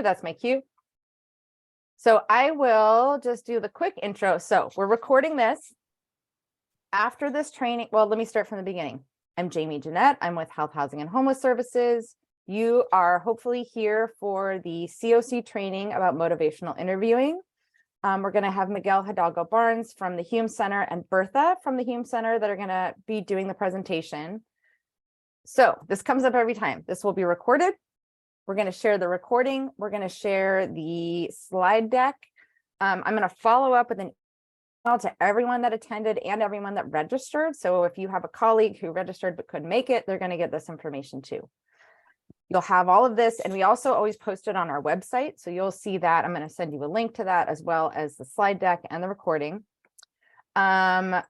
you. That's my cue. So I will just do the quick intro. So we're recording this after this training. Well, let me start from the beginning. I'm Jamie Jeanette. I'm with Health, Housing, and Homeless Services. You are hopefully here for the CoC training about motivational interviewing. We're going to have Miguel Hidalgo Barnes from the Hume Center and Bertha from the Hume Center that are going to be doing the presentation. So this comes up every time. This will be recorded. We're going to share the recording. We're going to share the slide deck. I'm going to follow up with an email to everyone that attended and everyone that registered. So if you have a colleague who registered but couldn't make it, they're going to get this information too. You'll have all of this, and we also always post it on our website. So you'll see that. I'm going to send you a link to that as well as the slide deck and the recording. I'm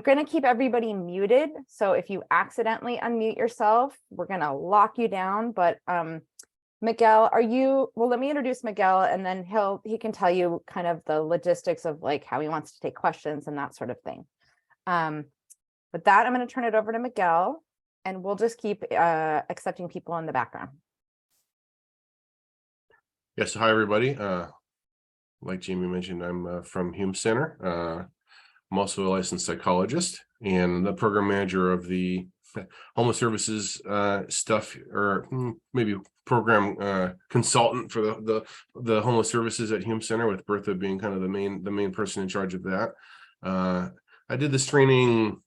going to keep everybody muted. So if you accidentally unmute yourself, we're going to lock you down. But Miguel, well, let me introduce Miguel, and then he can tell you kind of the logistics of like how he wants to take questions and that sort of thing. With that, I'm going to turn it over to Miguel, and we'll just keep accepting people in the background. Yes, hi everybody. Like Jamie mentioned, I'm from Hume Center. I'm also a licensed psychologist and the program manager of the homeless services stuff, or maybe program consultant for the homeless services at Hume Center, with Bertha being kind of the main person in charge of that. I did this training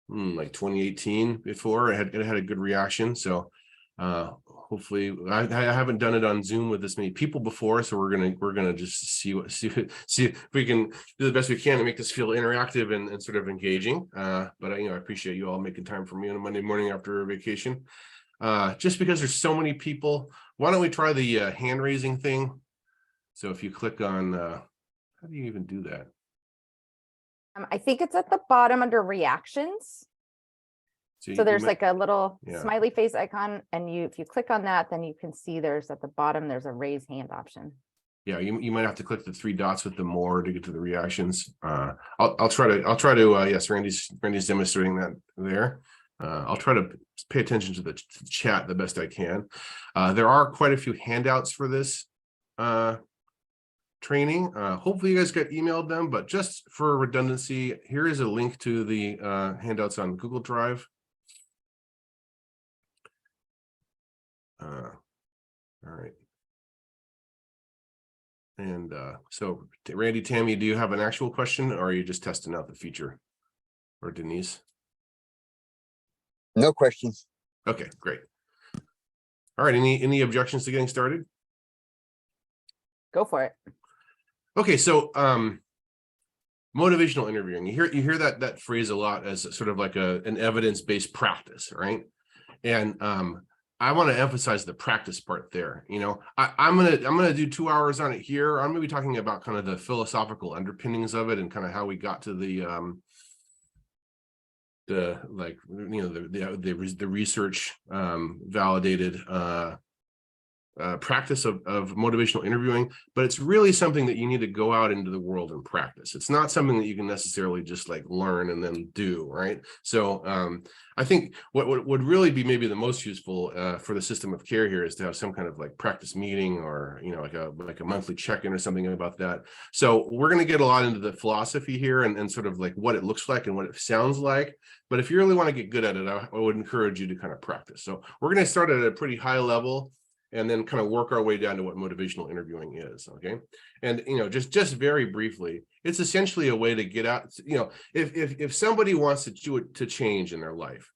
like 2018 before. It had a good reaction, so hopefully I haven't done it on Zoom with this many people before, so we're gonna just see if we can do the best we can to make this feel interactive and sort of engaging. But I appreciate you all making time for me on a Monday morning after a vacation. Just because there's so many people, why don't we try the hand raising thing? So if you click on, how do you even do that? I think it's at the bottom under reactions. So there's like a little smiley face icon, and if you click on that, then you can see there's at the bottom, there's a raise hand option. Yeah, you might have to click the three dots with the more to get to the reactions. I'll try to yes, Randy's demonstrating that there. I'll try to pay attention to the chat the best I can. There are quite a few handouts for this training. Hopefully you guys got emailed them, but just for redundancy, here is a link to the handouts on Google Drive. All right. And so Randy, Tammy, do you have an actual question, or are you just testing out the feature? Or Denise? No questions. Okay, great. All right, any objections to getting started? Go for it. Okay, so motivational interviewing. You hear that phrase a lot as sort of like an evidence-based practice, right? And I want to emphasize the practice part there. I'm gonna do 2 hours on it here. I'm gonna be talking about kind of the philosophical underpinnings of it and kind of how we got to the research validated practice of motivational interviewing, but it's really something that you need to go out into the world and practice. It's not something that you can necessarily just like learn and then do, right? So I think what would really be maybe the most useful for the system of care here is to have some kind of like practice meeting, or like a monthly check-in or something about that. So we're going to get a lot into the philosophy here and sort of like what it looks like and what it sounds like. But if you really want to get good at it, I would encourage you to kind of practice. So we're going to start at a pretty high level and then kind of work our way down to what motivational interviewing is, okay? And, just very briefly, it's essentially a way to get out, if somebody wants to change in their life,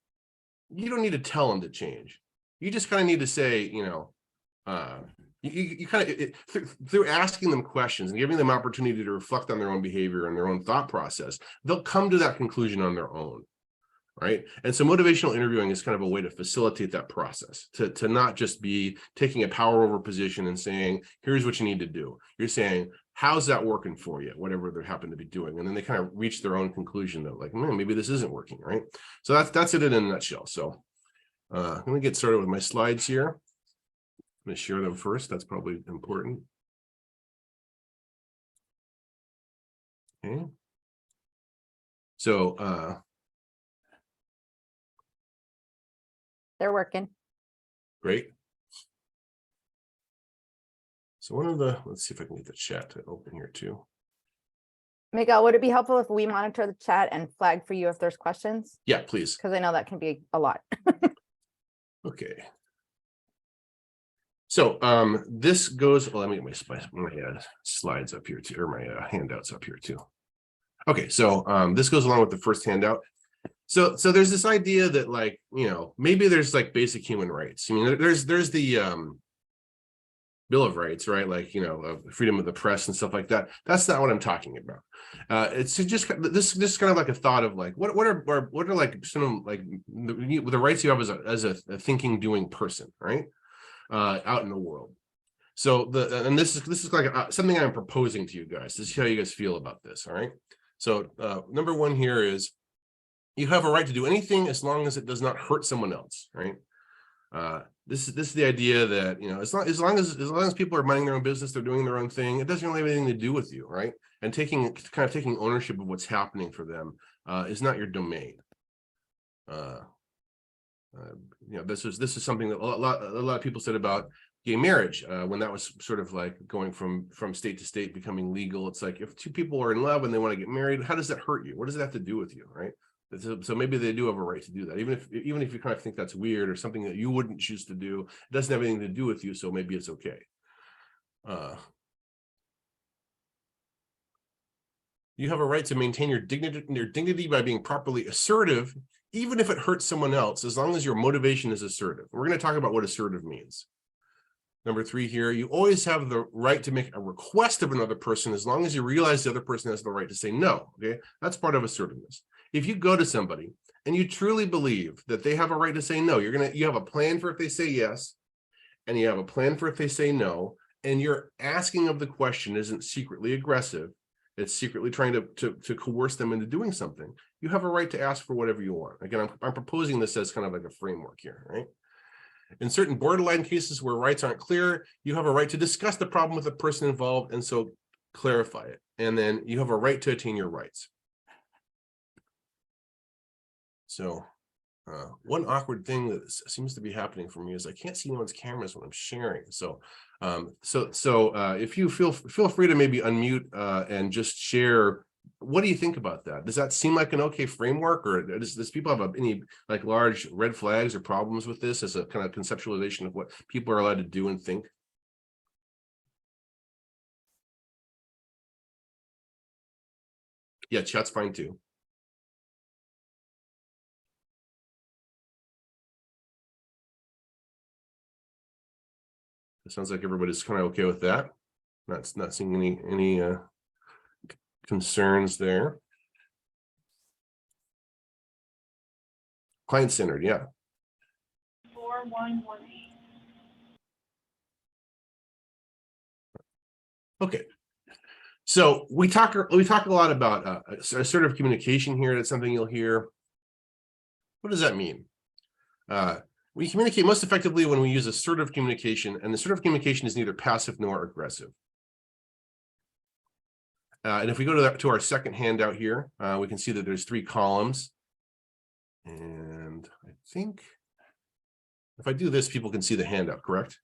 you don't need to tell them to change. You just kind of need to say, you kind of, through asking them questions and giving them opportunity to reflect on their own behavior and their own thought process, they'll come to that conclusion on their own. Right. And so motivational interviewing is kind of a way to facilitate that process, to not just be taking a power over position and saying, here's what you need to do. You're saying, how's that working for you, whatever they happen to be doing. And then they kind of reach their own conclusion that like, maybe this isn't working. Right. So that's it in a nutshell. So I'm going to get started with my slides here. I'm going to share them first. That's probably important. Okay. So they're working. Great. So let's see if I can get the chat to open here too. Miguel, would it be helpful if we monitor the chat and flag for you if there's questions? Yeah, please. Because I know that can be a lot. Okay. So this goes, well, let me get my slides up here too, or my handouts up here too. Okay, so this goes along with the first handout. So there's this idea that, like, you know, maybe there's like basic human rights. I mean, there's the Bill of Rights, right? Like, you know, freedom of the press and stuff like that. That's not what I'm talking about. It's just this kind of like a thought of like, what are like some of like the rights you have as a thinking, doing person, right? Out in the world. So this is like something I'm proposing to you guys to see how you guys feel about this. All right. So number one here is you have a right to do anything as long as it does not hurt someone else, right? This is the idea that, you know, as long as people are minding their own business, they're doing their own thing, it doesn't really have anything to do with you, right? And taking ownership of what's happening for them is not your domain. You know, this is something that a lot of people said about gay marriage when that was sort of like going from state to state, becoming legal. It's like, if two people are in love and they want to get married, how does that hurt you? What does it have to do with you, right? So maybe they do have a right to do that, even if you kind of think that's weird or something that you wouldn't choose to do. It doesn't have anything to do with you, so maybe it's okay. You have a right to maintain your dignity by being properly assertive, even if it hurts someone else, as long as your motivation is assertive. We're going to talk about what assertive means. Number 3 here, you always have the right to make a request of another person as long as you realize the other person has the right to say no. Okay, that's part of assertiveness. If you go to somebody and you truly believe that they have a right to say no, you have a plan for if they say yes, and you have a plan for if they say no, and your asking of the question isn't secretly aggressive, it's secretly trying to coerce them into doing something, you have a right to ask for whatever you want. Again, I'm proposing this as kind of like a framework here, right? In certain borderline cases where rights aren't clear, you have a right to discuss the problem with the person involved and so clarify it. And then you have a right to attain your rights. So one awkward thing that seems to be happening for me is I can't see anyone's cameras when I'm sharing. So if you feel free to maybe unmute and just share. What do you think about that? Does that seem like an okay framework, or does people have any like large red flags or problems with this as a kind of conceptualization of what people are allowed to do and think? Yeah, chat's fine too. It sounds like everybody's kind of okay with that. Not seeing any concerns there. Client-centered, yeah. 4118. Okay. So we talk a lot about assertive communication here. That's something you'll hear. What does that mean? We communicate most effectively when we use assertive communication, and assertive communication is neither passive nor aggressive. And if we go to our second handout here, we can see that there's 3 columns. And I think if I do this, people can see the handout, correct?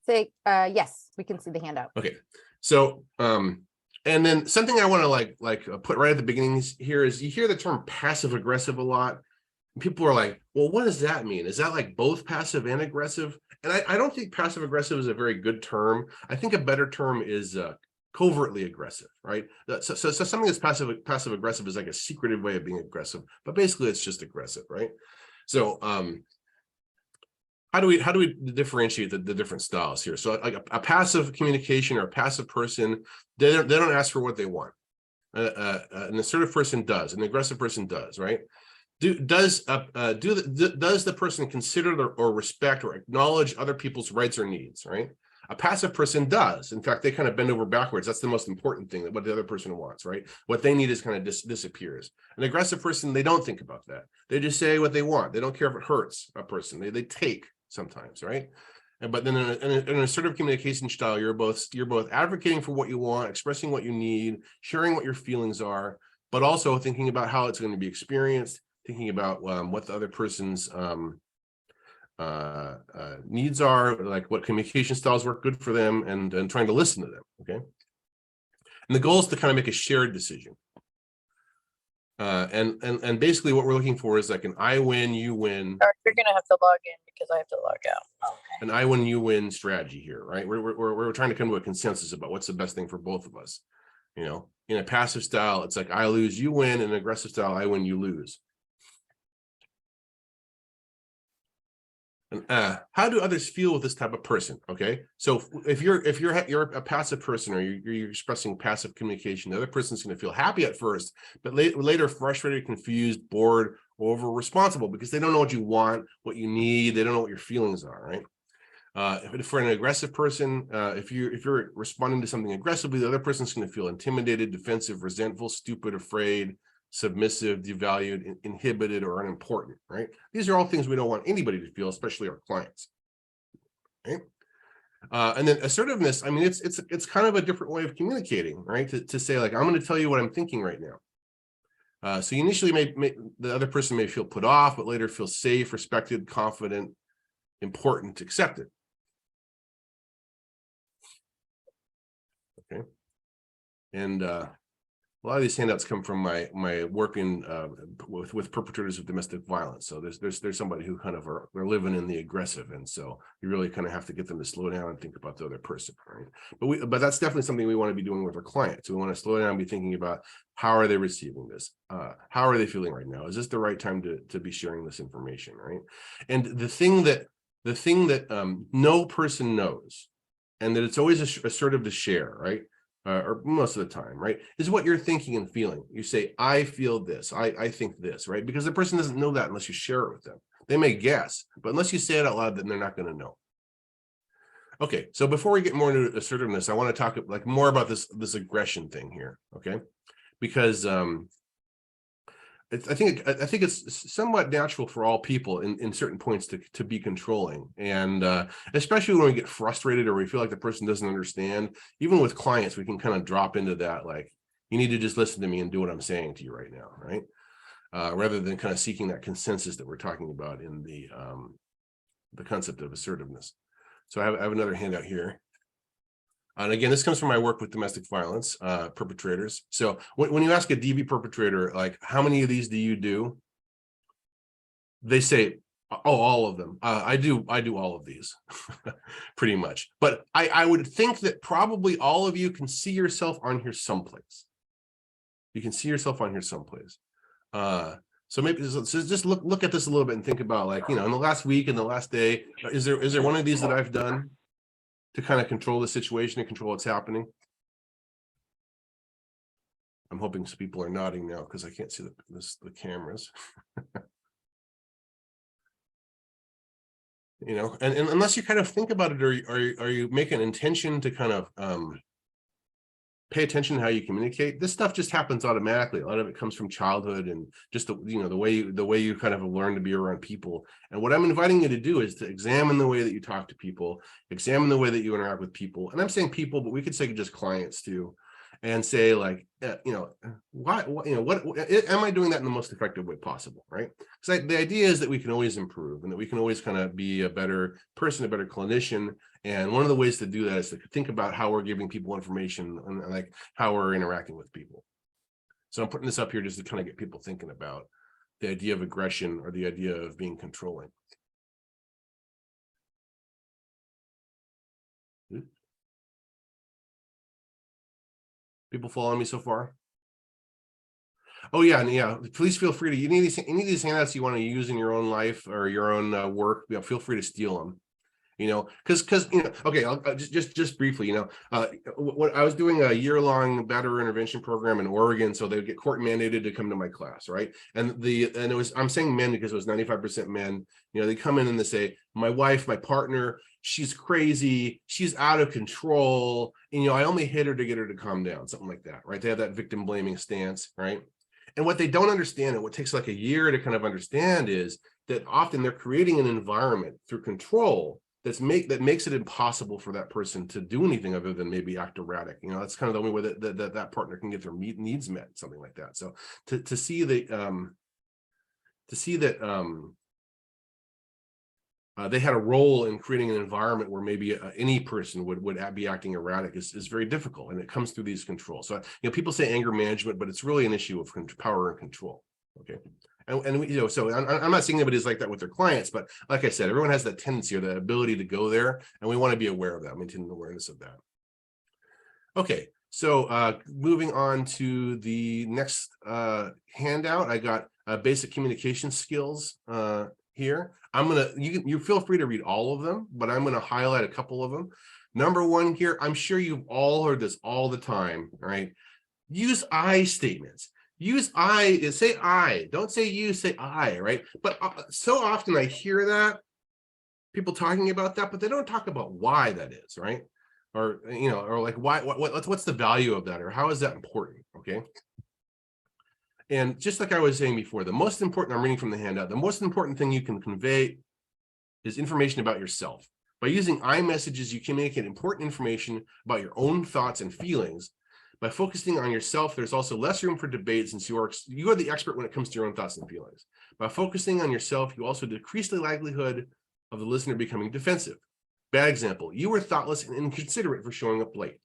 Say, yes, we can see the handout. Okay. So, and then something I want to put right at the beginning here is you hear the term passive aggressive a lot. And people are like, well, what does that mean? Is that like both passive and aggressive? And I don't think passive aggressive is a very good term. I think a better term is covertly aggressive, right? So something that's passive aggressive is like a secretive way of being aggressive, but basically it's just aggressive, right? So how do we differentiate the different styles here? So like a passive communication or a passive person, they don't ask for what they want. An assertive person does, an aggressive person does, right? Does the person consider or respect or acknowledge other people's rights or needs, right? A passive person does. In fact, they kind of bend over backwards. That's the most important thing, that what the other person wants, right? What they need is kind of disappears. An aggressive person, they don't think about that. They just say what they want. They don't care if it hurts a person. They take sometimes, right? But then in an assertive communication style, you're both advocating for what you want, expressing what you need, sharing what your feelings are, but also thinking about how it's going to be experienced, thinking about what the other person's needs are, like what communication styles work good for them, and trying to listen to them. Okay. And the goal is to kind of make a shared decision. And basically what we're looking for is like an I win, you win. You're gonna have to log in because I have to log out. Okay. An I win, you win strategy here, right? We're trying to come to a consensus about what's the best thing for both of us. You know, in a passive style, it's like I lose, you win. In an aggressive style, I win, you lose. And how do others feel with this type of person? Okay, so if you're a passive person, or you're expressing passive communication, the other person's going to feel happy at first, but later frustrated, confused, bored, over responsible, because they don't know what you want, what you need. They don't know what your feelings are, right? For an aggressive person, if you're responding to something aggressively, the other person's going to feel intimidated, defensive, resentful, stupid, afraid, submissive, devalued, inhibited, or unimportant, right? These are all things we don't want anybody to feel, especially our clients, right? And then assertiveness, I mean, it's kind of a different way of communicating, right? To say, like, I'm going to tell you what I'm thinking right now. So you initially the other person may feel put off, but later feel safe, respected, confident, important, accepted. Okay. And a lot of these handouts come from my work in with perpetrators of domestic violence. So there's somebody who kind of they're living in the aggressive, and so you really kind of have to get them to slow down and think about the other person, right? But that's definitely something we want to be doing with our clients. We want to slow down and be thinking about, how are they receiving this? How are they feeling right now? Is this the right time to be sharing this information, right? And the thing that no person knows, and that it's always assertive to share, right? Or most of the time, right, is what you're thinking and feeling. You say, I feel this, I think this, right? Because the person doesn't know that unless you share it with them. They may guess, but unless you say it out loud, then they're not going to know. Okay, so before we get more into assertiveness, I want to talk like more about this aggression thing here, okay? Because I think it's somewhat natural for all people in certain points to be controlling, and especially when we get frustrated or we feel like the person doesn't understand. Even with clients, we can kind of drop into that, like, you need to just listen to me and do what I'm saying to you right now, right? Rather than kind of seeking that consensus that we're talking about in the concept of assertiveness. So I have another handout here. And again, this comes from my work with domestic violence perpetrators. So when you ask a DV perpetrator, like, how many of these do you do? They say, oh, all of them. I do all of these, pretty much. But I would think that probably all of you can see yourself on here someplace. You can see yourself on here someplace. So maybe just look at this a little bit and think about, like, in the last week, in the last day, is there one of these that I've done to kind of control the situation and control what's happening? I'm hoping some people are nodding now because I can't see the cameras. And unless you kind of think about it, or are you make an intention to kind of pay attention to how you communicate, this stuff just happens automatically. A lot of it comes from childhood and just the way you kind of learn to be around people. And what I'm inviting you to do is to examine the way that you talk to people, examine the way that you interact with people. And I'm saying people, but we could say just clients too, and say, like, what am I doing that in the most effective way possible, right? Because the idea is that we can always improve, and that we can always kind of be a better person, a better clinician. And one of the ways to do that is to think about how we're giving people information and like how we're interacting with people. So I'm putting this up here just to kind of get people thinking about the idea of aggression, or the idea of being controlling. People following me so far? Oh yeah, and yeah, please feel free to, any of these handouts you want to use in your own life or your own work, feel free to steal them. Because okay, I'll just briefly, what I was doing a year-long batterer intervention program in Oregon, so they would get court mandated to come to my class, right? And it was, I'm saying men because it was 95% men. They come in and they say, my wife, my partner, she's crazy, she's out of control, and I only hit her to get her to calm down, something like that, right? They have that victim blaming stance, right? And what they don't understand, and what takes like a year to kind of understand, is that often they're creating an environment through control that makes it impossible for that person to do anything other than maybe act erratic. That's kind of the only way that partner can get their needs met, something like that. So to see that they had a role in creating an environment where maybe any person would be acting erratic is very difficult, and it comes through these controls. So people say anger management, but it's really an issue of power and control. Okay, and so I'm not saying anybody's like that with their clients, but like I said, everyone has that tendency or the ability to go there, and we want to be aware of that, maintain awareness of that. Okay, so moving on to the next handout, I got basic communication skills here. You feel free to read all of them, but I'm gonna highlight a couple of them. Number one here, I'm sure you've all heard this all the time, right? Use I statements. Use I, say I, don't say you, say I, right? But so often I hear that, people talking about that, but they don't talk about why that is, right? Or, or like what's the value of that, or how is that important, okay? And just like I was saying before, the most important, I'm reading from the handout, the most important thing you can convey is information about yourself. By using I messages, you communicate important information about your own thoughts and feelings. By focusing on yourself, there's also less room for debate, since you are the expert when it comes to your own thoughts and feelings. By focusing on yourself, you also decrease the likelihood of the listener becoming defensive. Bad example, you were thoughtless and inconsiderate for showing up late.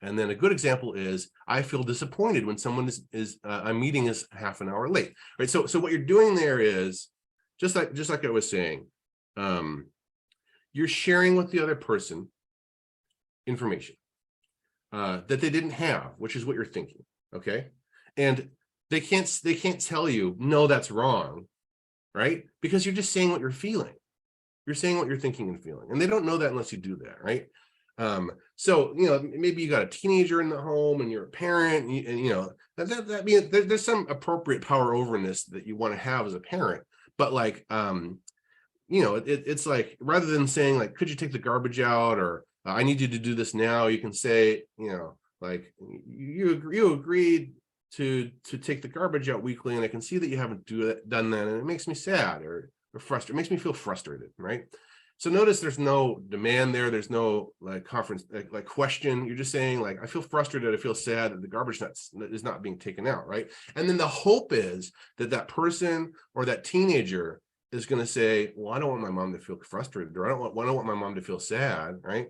And then a good example is, I feel disappointed when someone a meeting is half an hour late, right? So what you're doing there is, just like I was saying, you're sharing with the other person information that they didn't have, which is what you're thinking, okay? And they can't tell you, no, that's wrong, right? Because you're just saying what you're feeling. You're saying what you're thinking and feeling, and they don't know that unless you do that, right? So maybe you got a teenager in the home, and you're a parent, and that means there's some appropriate power overness that you want to have as a parent, but like it's like, rather than saying like, could you take the garbage out, or I need you to do this now, you can say, like, you agreed to take the garbage out weekly, and I can see that you haven't done that, and it makes me sad or frustrated. It makes me feel frustrated, right? So notice there's no demand there. There's no like question. You're just saying like, I feel frustrated. I feel sad that the garbage is not being taken out, right? And then the hope is that person or that teenager is going to say, well, I don't want my mom to feel frustrated, or I don't want my mom to feel sad, right?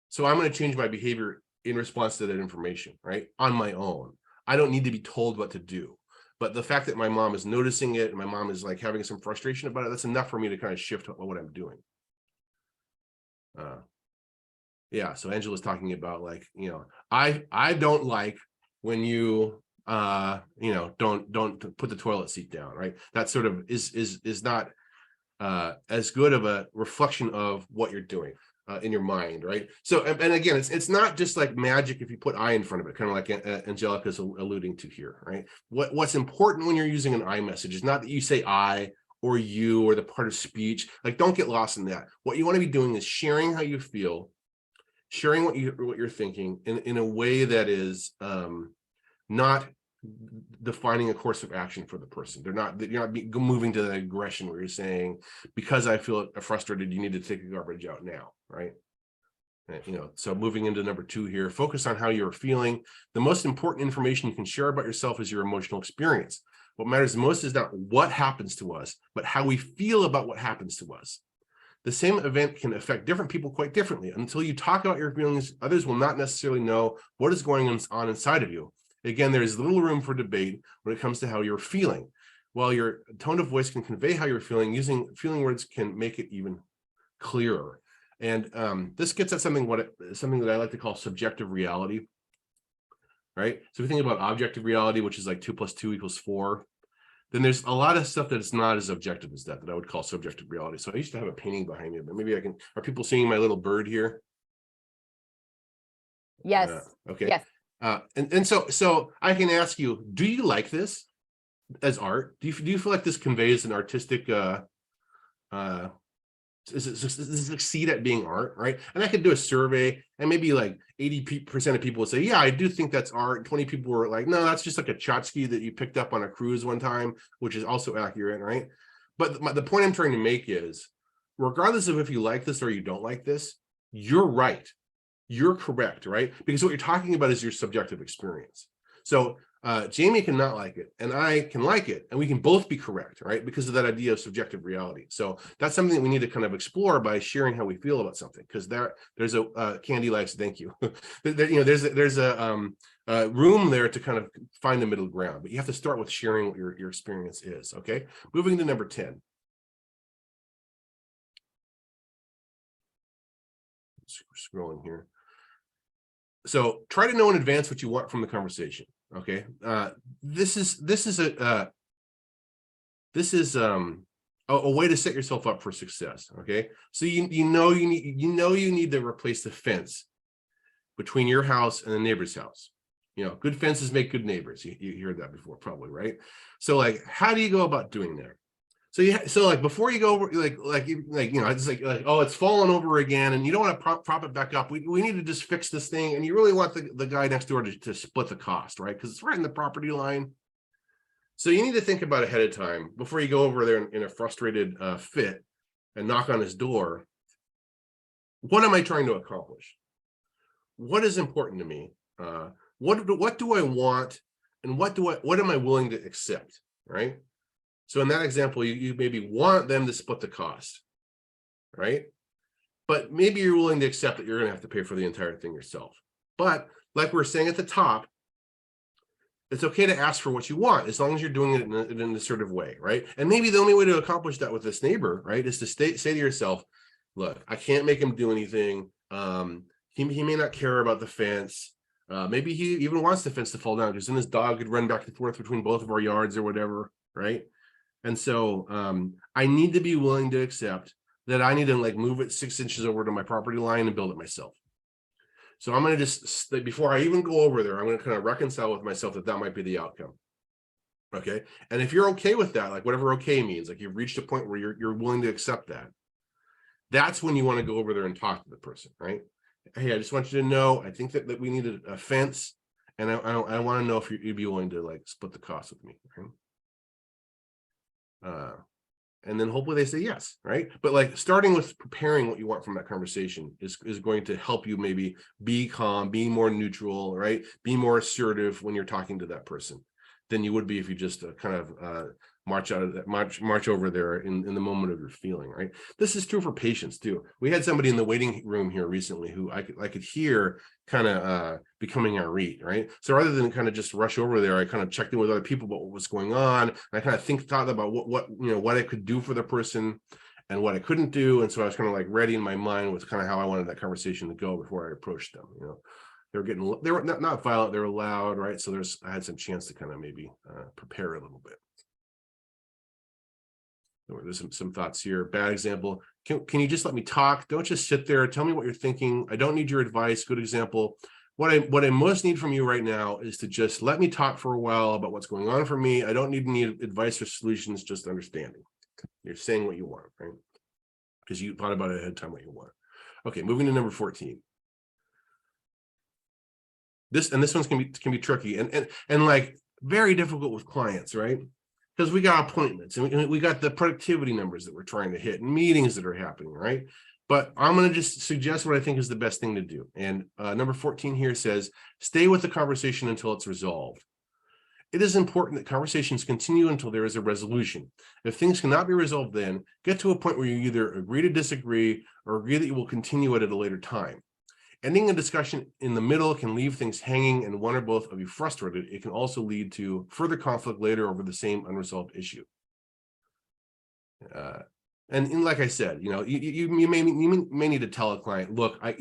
So I'm going to change my behavior in response to that information, right? On my own. I don't need to be told what to do. But the fact that my mom is noticing it, and my mom is like having some frustration about it, that's enough for me to kind of shift what I'm doing. Yeah, so Angela's talking about like, I don't like when you don't put the toilet seat down, right? That sort of is not as good of a reflection of what you're doing in your mind, right? So, and again, it's not just like magic if you put I in front of it, kind of like Angelica's alluding to here, right? What's important when you're using an I message is not that you say I or you or the part of speech. Like, don't get lost in that. What you want to be doing is sharing how you feel, sharing what you're thinking in a way that is not defining a course of action for the person. You're not moving to the aggression where you're saying, because I feel frustrated, you need to take the garbage out now, right? So moving into number 2 here, focus on how you're feeling. The most important information you can share about yourself is your emotional experience. What matters most is not what happens to us, but how we feel about what happens to us. The same event can affect different people quite differently. Until you talk about your feelings, others will not necessarily know what is going on inside of you. Again, there is little room for debate when it comes to how you're feeling. While your tone of voice can convey how you're feeling, using feeling words can make it even clearer. And this gets at something that I like to call subjective reality, right? So if you think about objective reality, which is like 2 + 2 = 4, then there's a lot of stuff that's not as objective as that I would call subjective reality. So I used to have a painting behind me, but maybe I can, are people seeing my little bird here? Yes. Okay. Yes. And so I can ask you, do you like this as art? Do you feel like this conveys an artistic does it succeed at being art, right? And I could do a survey, and maybe like 80% of people would say, yeah, I do think that's art. 20 people were like, no, that's just like a tchotchke that you picked up on a cruise one time, which is also accurate, right? But the point I'm trying to make is, regardless of if you like this or you don't like this, you're right. You're correct, right? Because what you're talking about is your subjective experience. So Jamie cannot like it and I can like it, and we can both be correct, right? Because of that idea of subjective reality. So that's something that we need to kind of explore by sharing how we feel about something, because there's a Candy likes, thank you. There's a room there to kind of find the middle ground, but you have to start with sharing what your experience is. Okay, moving to number 10. Scrolling here. So try to know in advance what you want from the conversation. Okay, this is a way to set yourself up for success. Okay, so you need to replace the fence between your house and the neighbor's house. Good fences make good neighbors. You heard that before, probably, right? So like, how do you go about doing that? So like before you go over, it's like oh, it's fallen over again, and you don't want to prop it back up. We need to just fix this thing, and you really want the guy next door to split the cost, right? Because it's right in the property line. So you need to think about ahead of time before you go over there in a frustrated fit and knock on his door. What am I trying to accomplish? What is important to me? What do I want, and what am I willing to accept, right? So in that example, you maybe want them to split the cost, right? But maybe you're willing to accept that you're going to have to pay for the entire thing yourself. But like we were saying at the top, it's okay to ask for what you want, as long as you're doing it in an assertive way, right? And maybe the only way to accomplish that with this neighbor, right, is to say to yourself, look, I can't make him do anything. He may not care about the fence. Maybe he even wants the fence to fall down, because then his dog could run back and forth between both of our yards or whatever, right? And so I need to be willing to accept that I need to like move it 6 inches over to my property line and build it myself. So I'm going to just, before I even go over there, I'm going to kind of reconcile with myself that might be the outcome. Okay. And if you're okay with that, like whatever okay means, like you've reached a point where you're willing to accept that, that's when you want to go over there and talk to the person, right? Hey, I just want you to know, I think that we need a fence, and I want to know if you'd be willing to like split the cost with me. Right? And then hopefully they say yes, right? But like starting with preparing what you want from that conversation is going to help you maybe be calm, be more neutral, right? Be more assertive when you're talking to that person than you would be if you just kind of march over there in the moment of your feeling, right? This is true for patients too. We had somebody in the waiting room here recently who I could hear kind of becoming irate, right? So rather than kind of just rush over there, I kind of checked in with other people about what was going on. I kind of thought about what I could do for the person and what I couldn't do. And so I was kind of like ready in my mind with kind of how I wanted that conversation to go before I approached them. They were not violent, they were loud, right? So I had some chance to kind of maybe prepare a little bit. There's some thoughts here. Bad example. Can you just let me talk? Don't just sit there. Tell me what you're thinking. I don't need your advice. Good example. What I most need from you right now is to just let me talk for a while about what's going on for me. I don't need any advice or solutions, just understanding. You're saying what you want, right? Because you thought about it ahead of time what you want. Okay, moving to number 14. This one's can be tricky and like very difficult with clients, right? Because we got appointments and we got the productivity numbers that we're trying to hit and meetings that are happening, right? But I'm going to just suggest what I think is the best thing to do. And number 14 here says, stay with the conversation until it's resolved. It is important that conversations continue until there is a resolution. If things cannot be resolved, then get to a point where you either agree to disagree or agree that you will continue it at a later time. Ending a discussion in the middle can leave things hanging and one or both of you frustrated. It can also lead to further conflict later over the same unresolved issue. And like I said, you may need to tell a client, look, I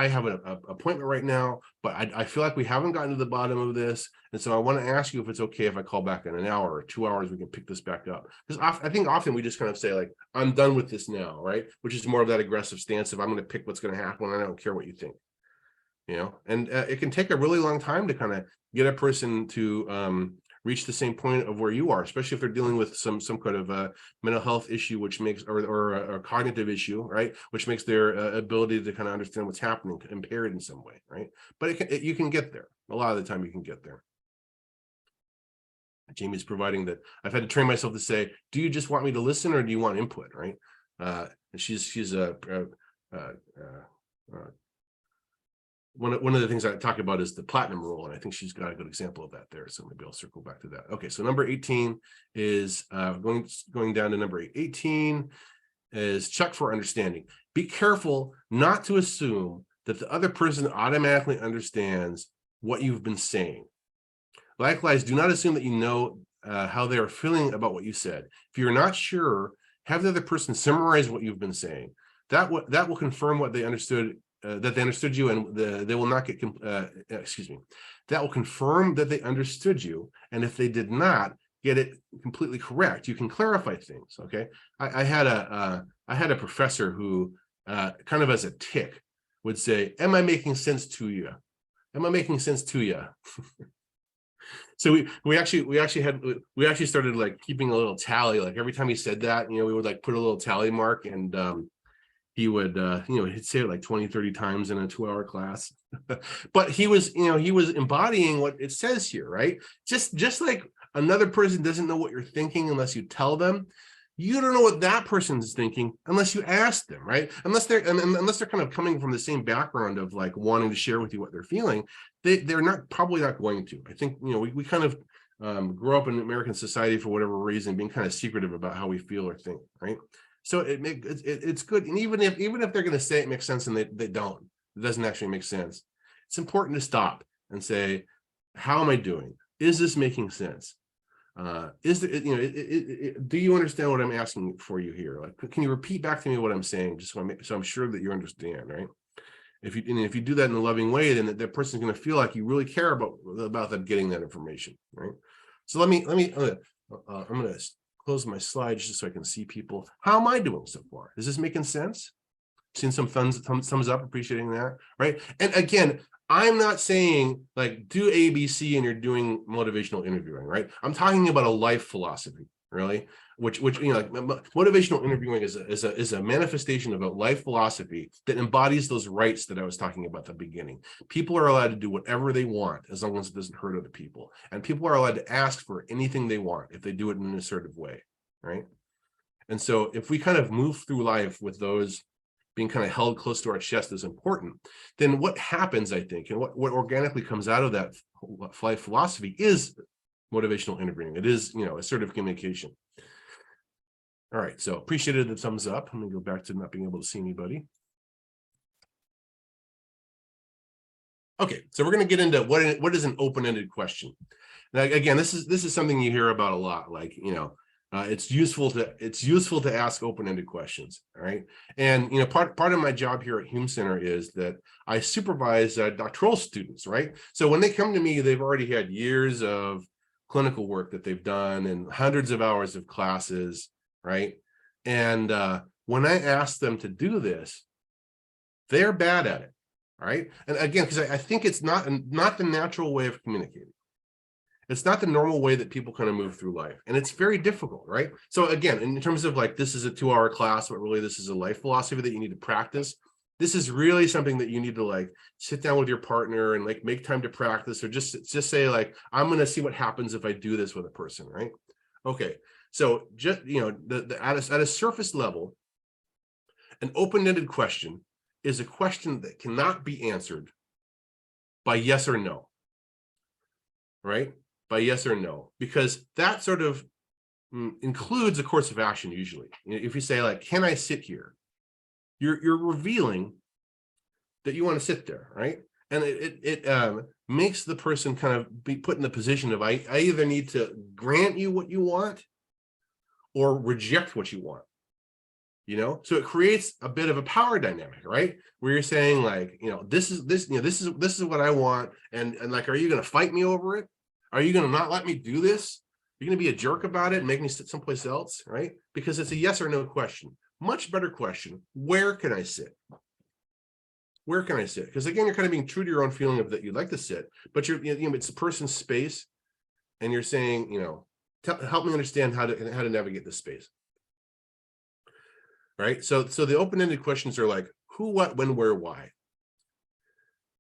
have an appointment right now, but I feel like we haven't gotten to the bottom of this, and so I want to ask you if it's okay if I call back in an hour or 2 hours. We can pick this back up, because I think often we just kind of say like, I'm done with this now, right? Which is more of that aggressive stance of I'm going to pick what's going to happen. I don't care what you think, and it can take a really long time to kind of get a person to reach the same point of where you are, especially if they're dealing with some kind of mental health issue, which makes or a cognitive issue, right, which makes their ability to kind of understand what's happening impaired in some way, right? But you can get there. A lot of the time you can get there. Jamie's providing that I've had to train myself to say, do you just want me to listen or do you want input, right? And she's one of the things I talk about is the platinum rule, and I think she's got a good example of that there. So maybe I'll circle back to that. Okay, so number 18 is going down to number 18 is check for understanding. Be careful not to assume that the other person automatically understands what you've been saying. Likewise, do not assume that you know how they are feeling about what you said. If you're not sure, have the other person summarize what you've been saying. That will confirm what they understood, that they understood you, and they will not get, that will confirm that they understood you. And if they did not get it completely correct, you can clarify things. Okay. I had a professor who kind of as a tick would say, am I making sense to you? Am I making sense to you? So we actually started like keeping a little tally. Like every time he said that, we would like put a little tally mark, and he would he'd say it like 20, 30 times in a 2-hour class. But he was embodying what it says here, right? Just like another person doesn't know what you're thinking unless you tell them. You don't know what that person's thinking unless you ask them, right? Unless they're kind of coming from the same background of like wanting to share with you what they're feeling, they're probably not going to. I think we kind of grow up in American society for whatever reason, being kind of secretive about how we feel or think, right? So it's good, and even if they're going to say it makes sense and they don't, it doesn't actually make sense. It's important to stop and say, how am I doing? Is this making sense? Is there, do you understand what I'm asking for you here? Like, can you repeat back to me what I'm saying, just so I'm sure that you understand, right? If you do that in a loving way, then that person's going to feel like you really care about them getting that information, right? So I'm going to close my slides just so I can see people. How am I doing so far? Is this making sense? Seen some thumbs up, appreciating that, right? And again, I'm not saying like do ABC and you're doing motivational interviewing, right? I'm talking about a life philosophy, really, which like motivational interviewing is a manifestation of a life philosophy that embodies those rights that I was talking about at the beginning. People are allowed to do whatever they want as long as it doesn't hurt other people, and people are allowed to ask for anything they want if they do it in an assertive way, right? And so if we kind of move through life with those being kind of held close to our chest is important, then what happens, I think, and what organically comes out of that life philosophy is motivational interviewing. It is, assertive communication. All right, so appreciated the thumbs up. Let me go back to not being able to see anybody. Okay, so we're going to get into what is an open-ended question. Now, again, this is something you hear about a lot, like, it's useful to ask open-ended questions. All right. And, part of my job here at Hume Center is that I supervise doctoral students. Right. So when they come to me, they've already had years of clinical work that they've done and hundreds of hours of classes. Right. And when I ask them to do this, they're bad at it. All right. And again, because I think it's not the natural way of communicating. It's not the normal way that people kind of move through life. And it's very difficult, right? So again, in terms of like, this is a 2-hour class, but really this is a life philosophy that you need to practice. This is really something that you need to like sit down with your partner and like make time to practice, or just say like, I'm going to see what happens if I do this with a person, right? Okay. So just, at a surface level, an open-ended question is a question that cannot be answered by yes or no, right? By yes or no, because that sort of includes a course of action. Usually, if you say like, can I sit here? You're revealing that you want to sit there, right? And it makes the person kind of be put in the position of I either need to grant you what you want or reject what you want. So it creates a bit of a power dynamic, right? Where you're saying like, this is what I want, and like, are you going to fight me over it? Are you going to not let me do this? Are you going to be a jerk about it and make me sit someplace else, right? Because it's a yes or no question. Much better question. Where can I sit? Where can I sit? Because again, you're kind of being true to your own feeling of that you'd like to sit, but it's a person's space, and you're saying, help me understand how to navigate this space. Right? So the open-ended questions are like who, what, when, where, why.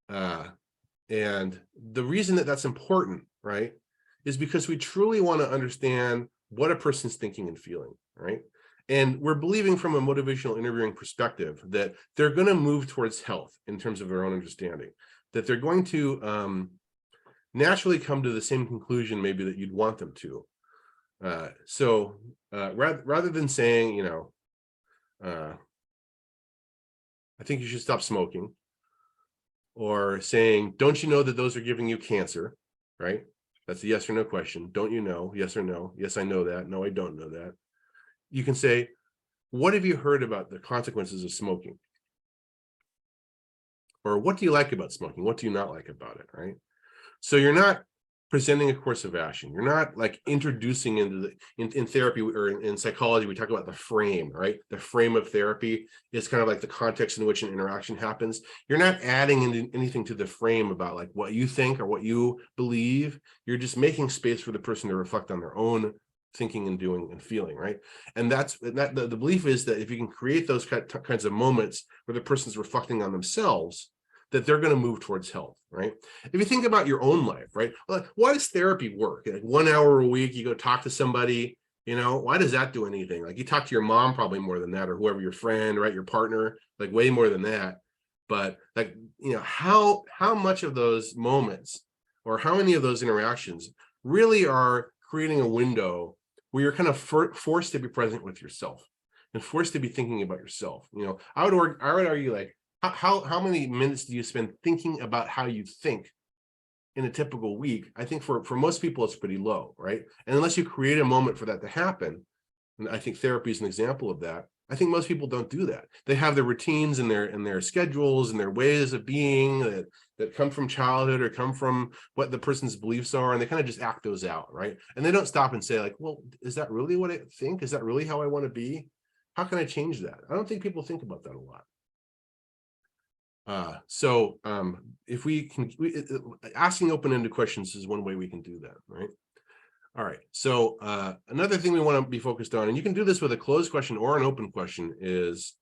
And the reason that that's important, right, is because we truly want to understand what a person's thinking and feeling, right? And we're believing from a motivational interviewing perspective that they're going to move towards health in terms of their own understanding. that they're going to naturally come to the same conclusion maybe that you'd want them to. So rather than saying, you know, I think you should stop smoking, or saying, don't you know that those are giving you cancer, right? That's a yes or no question. Don't you know? Yes or no? Yes, I know that. No, I don't know that. You can say, what have you heard about the consequences of smoking? Or what do you like about smoking? What do you not like about it, right? So you're not presenting a course of action. You're not like introducing into the in therapy or in psychology, we talk about the frame, right? The frame of therapy is kind of like the context in which an interaction happens. You're not adding anything to the frame about like what you think or what you believe. You're just making space for the person to reflect on their own thinking and doing and feeling, right? And that's that the belief is that if you can create those kinds of moments where the person's reflecting on themselves, that they're going to move towards health, right? If you think about your own life, right? Well, why does therapy work? Like 1 hour a week, you go talk to somebody, you know, why does that do anything? Like you talk to your mom probably more than that, or whoever your friend, right? Your partner, like way more than that. But like, you know, how much of those moments or how many of those interactions really are creating a window where you're kind of forced to be present with yourself and forced to be thinking about yourself. You know, I would argue like, how many minutes do you spend thinking about how you think in a typical week? I think for most people, it's pretty low, right? And unless you create a moment for that to happen, and I think therapy is an example of that, I think most people don't do that. They have their routines and their schedules and their ways of being that come from childhood or come from what the person's beliefs are, and they kind of just act those out, right? And they don't stop and say like, well, is that really what I think? Is that really how I want to be? How can I change that? I don't think people think about that a lot. If we can, asking open-ended questions is one way we can do that, right? All right. So another thing we want to be focused on, and you can do this with a closed question or an open question, is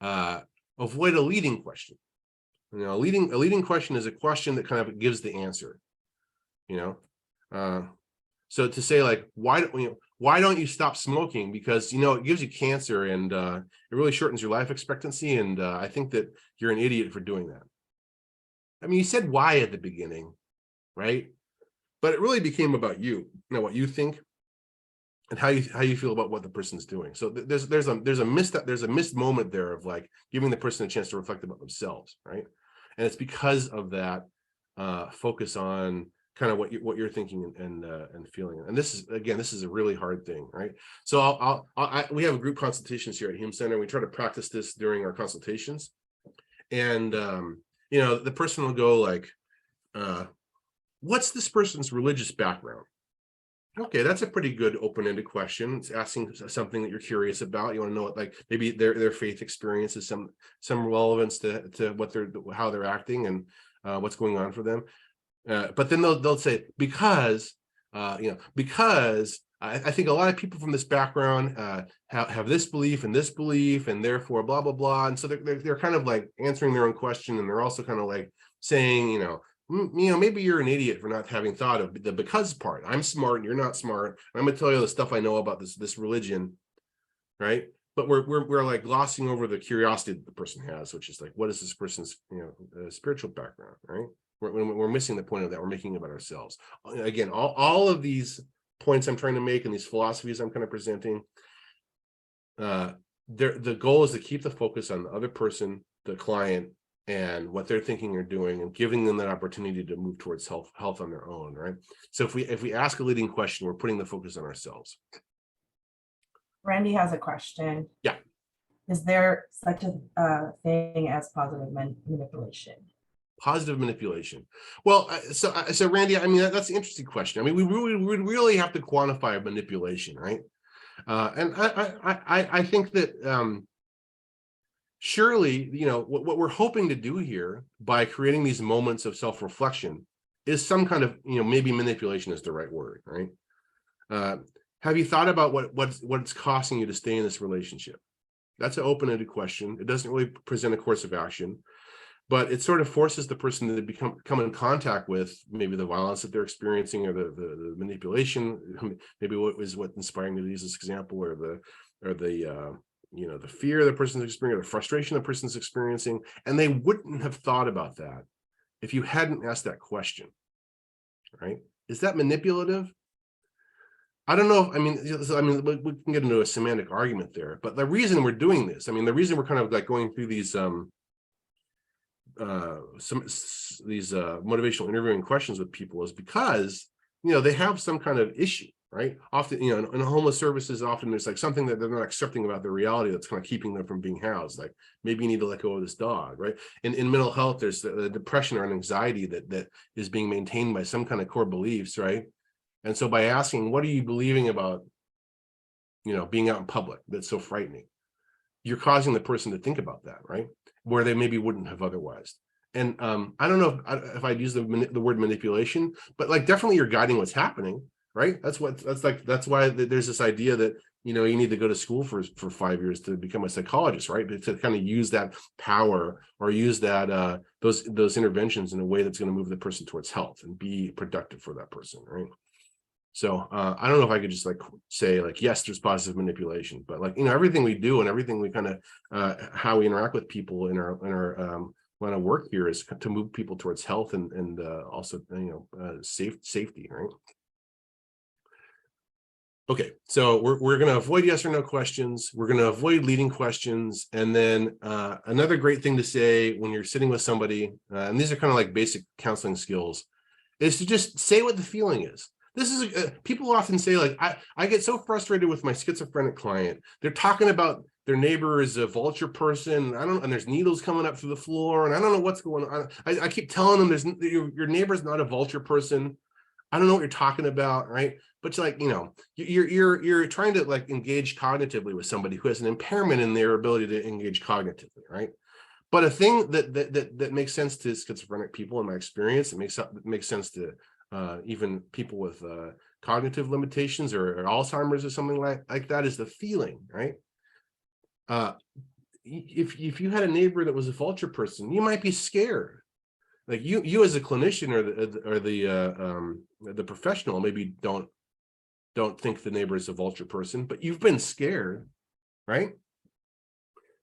avoid a leading question. You know, a leading question is a question that kind of gives the answer. You know, so to say like, why don't you stop smoking? Because, you know, it gives you cancer and it really shortens your life expectancy. And I think that you're an idiot for doing that. I mean, you said why at the beginning, right? But it really became about you know, what you think and how you feel about what the person's doing. So there's a missed moment there of like giving the person a chance to reflect about themselves, right? And it's because of that focus on kind of what you're thinking and feeling. And this is a really hard thing, right? So we have a group consultations here at Hume Center. We try to practice this during our consultations, and you know, the person will go like, what's this person's religious background? Okay, that's a pretty good open-ended question. It's asking something that you're curious about. You want to know what, like, maybe their faith experience is some relevance to what how they're acting and what's going on for them. But then they'll say, because you know, because I think a lot of people from this background have this belief and therefore blah blah blah. And so they're kind of like answering their own question, and they're also kind of like saying, you know, maybe you're an idiot for not having thought of the because part. I'm smart and you're not smart. I'm gonna tell you the stuff I know about this religion, right? But we're like glossing over the curiosity that the person has, which is like, what is this person's, you know, spiritual background, right? We're missing the point of that. We're making it about ourselves. Again, all of these points I'm trying to make and these philosophies I'm kind of presenting, the goal is to keep the focus on the other person, the client, and what they're thinking or doing, and giving them that opportunity to move towards health on their own, right? So if we ask a leading question, we're putting the focus on ourselves. Randy has a question. Yeah. Is there such a thing as positive manipulation? Positive manipulation. Well, so Randy, I mean, that's an interesting question. I mean, we really have to quantify manipulation, right? And I think that surely, you know, what we're hoping to do here by creating these moments of self-reflection is some kind of, you know, maybe manipulation is the right word, right? Have you thought about what's costing you to stay in this relationship? That's an open-ended question. It doesn't really present a course of action, but it sort of forces the person to come in contact with maybe the violence that they're experiencing, or the manipulation, maybe what's inspiring me to use this example, or the you know, the fear the person's experiencing, or the frustration the person's experiencing, and they wouldn't have thought about that if you hadn't asked that question, right? Is that manipulative? I don't know. I mean, we can get into a semantic argument there, but the reason we're doing this, I mean, the reason we're kind of like going through these motivational interviewing questions with people is because, you know, they have some kind of issue, right? Often, you know, in homeless services, often there's like something that they're not accepting about the reality that's kind of keeping them from being housed. Like maybe you need to let go of this dog, right? In mental health, there's the depression or an anxiety that is being maintained by some kind of core beliefs, right? And so by asking, what are you believing about, you know, being out in public that's so frightening? You're causing the person to think about that, right? Where they maybe wouldn't have otherwise. And I don't know if I'd use the word manipulation, but like definitely you're guiding what's happening, right? That's why there's this idea that, you know, you need to go to school for 5 years to become a psychologist, right? But to kind of use that power or use that those interventions in a way that's going to move the person towards health and be productive for that person, right? So I don't know if I could just like say like, yes, there's positive manipulation, but like, you know, everything we do and everything we kind of how we interact with people in our line of work here is to move people towards health and also, you know, safety, right? Okay, so we're going to avoid yes or no questions. We're going to avoid leading questions. And then another great thing to say when you're sitting with somebody, and these are kind of like basic counseling skills, is to just say what the feeling is. This is people often say like, I get so frustrated with my schizophrenic client. They're talking about their neighbor is a vulture person. And there's needles coming up through the floor, and I don't know what's going on. I keep telling them your neighbor's not a vulture person. I don't know what you're talking about, right? But it's like, you know, you're trying to like engage cognitively with somebody who has an impairment in their ability to engage cognitively, right? But a thing that makes sense to schizophrenic people, in my experience, it makes sense to even people with cognitive limitations or Alzheimer's or something like that, is the feeling, right? If you had a neighbor that was a vulture person, you might be scared. Like you as a clinician or the professional maybe don't think the neighbor is a vulture person, but you've been scared, right?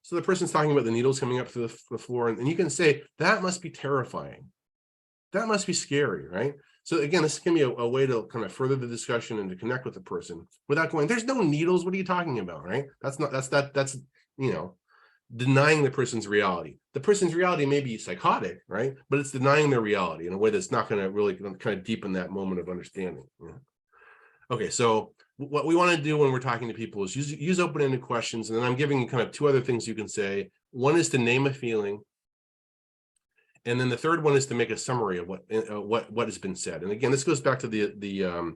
So the person's talking about the needles coming up through the floor, and you can say that must be terrifying. That must be scary, right? So again, this can be a way to kind of further the discussion and to connect with the person without going, there's no needles. What are you talking about, right? That's you know, denying the person's reality. The person's reality may be psychotic, right? But it's denying their reality in a way that's not going to really kind of deepen that moment of understanding. You know? Okay, so what we want to do when we're talking to people is use open-ended questions, and then I'm giving you kind of two other things you can say. One is to name a feeling, and then the third one is to make a summary of what has been said. And again, this goes back to the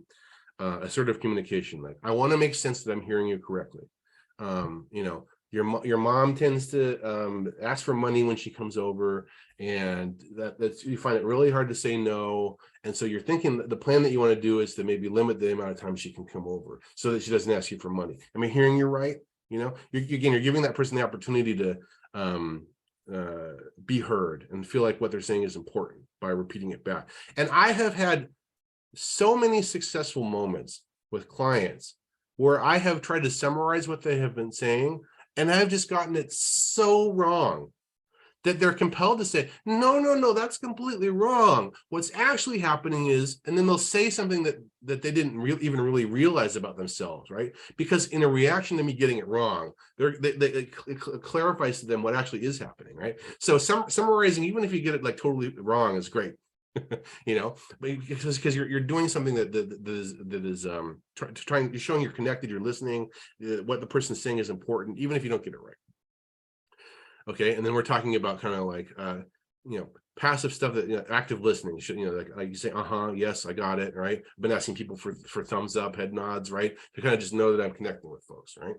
assertive communication. Like, I want to make sense that I'm hearing you correctly. You know, your mom tends to ask for money when she comes over, and that's you find it really hard to say no. And so you're thinking that the plan that you want to do is to maybe limit the amount of time she can come over so that she doesn't ask you for money. Am I hearing you right? You know, you're giving that person the opportunity to be heard and feel like what they're saying is important by repeating it back. And I have had so many successful moments with clients where I have tried to summarize what they have been saying, and I've just gotten it so wrong that they're compelled to say, no, that's completely wrong. What's actually happening is, and then they'll say something that they didn't even really realize about themselves, right? Because in a reaction to me getting it wrong, it clarifies to them what actually is happening, right? So summarizing, even if you get it like totally wrong, is great. You know, because you're doing something that is trying, you're showing you're connected, you're listening, what the person's saying is important, even if you don't get it right. Okay, and then we're talking about kind of like you know, passive stuff, that, you know, active listening. You know, like you say, yes, I got it, right? I've been asking people for thumbs up, head nods, right, to kind of just know that I'm connecting with folks, right?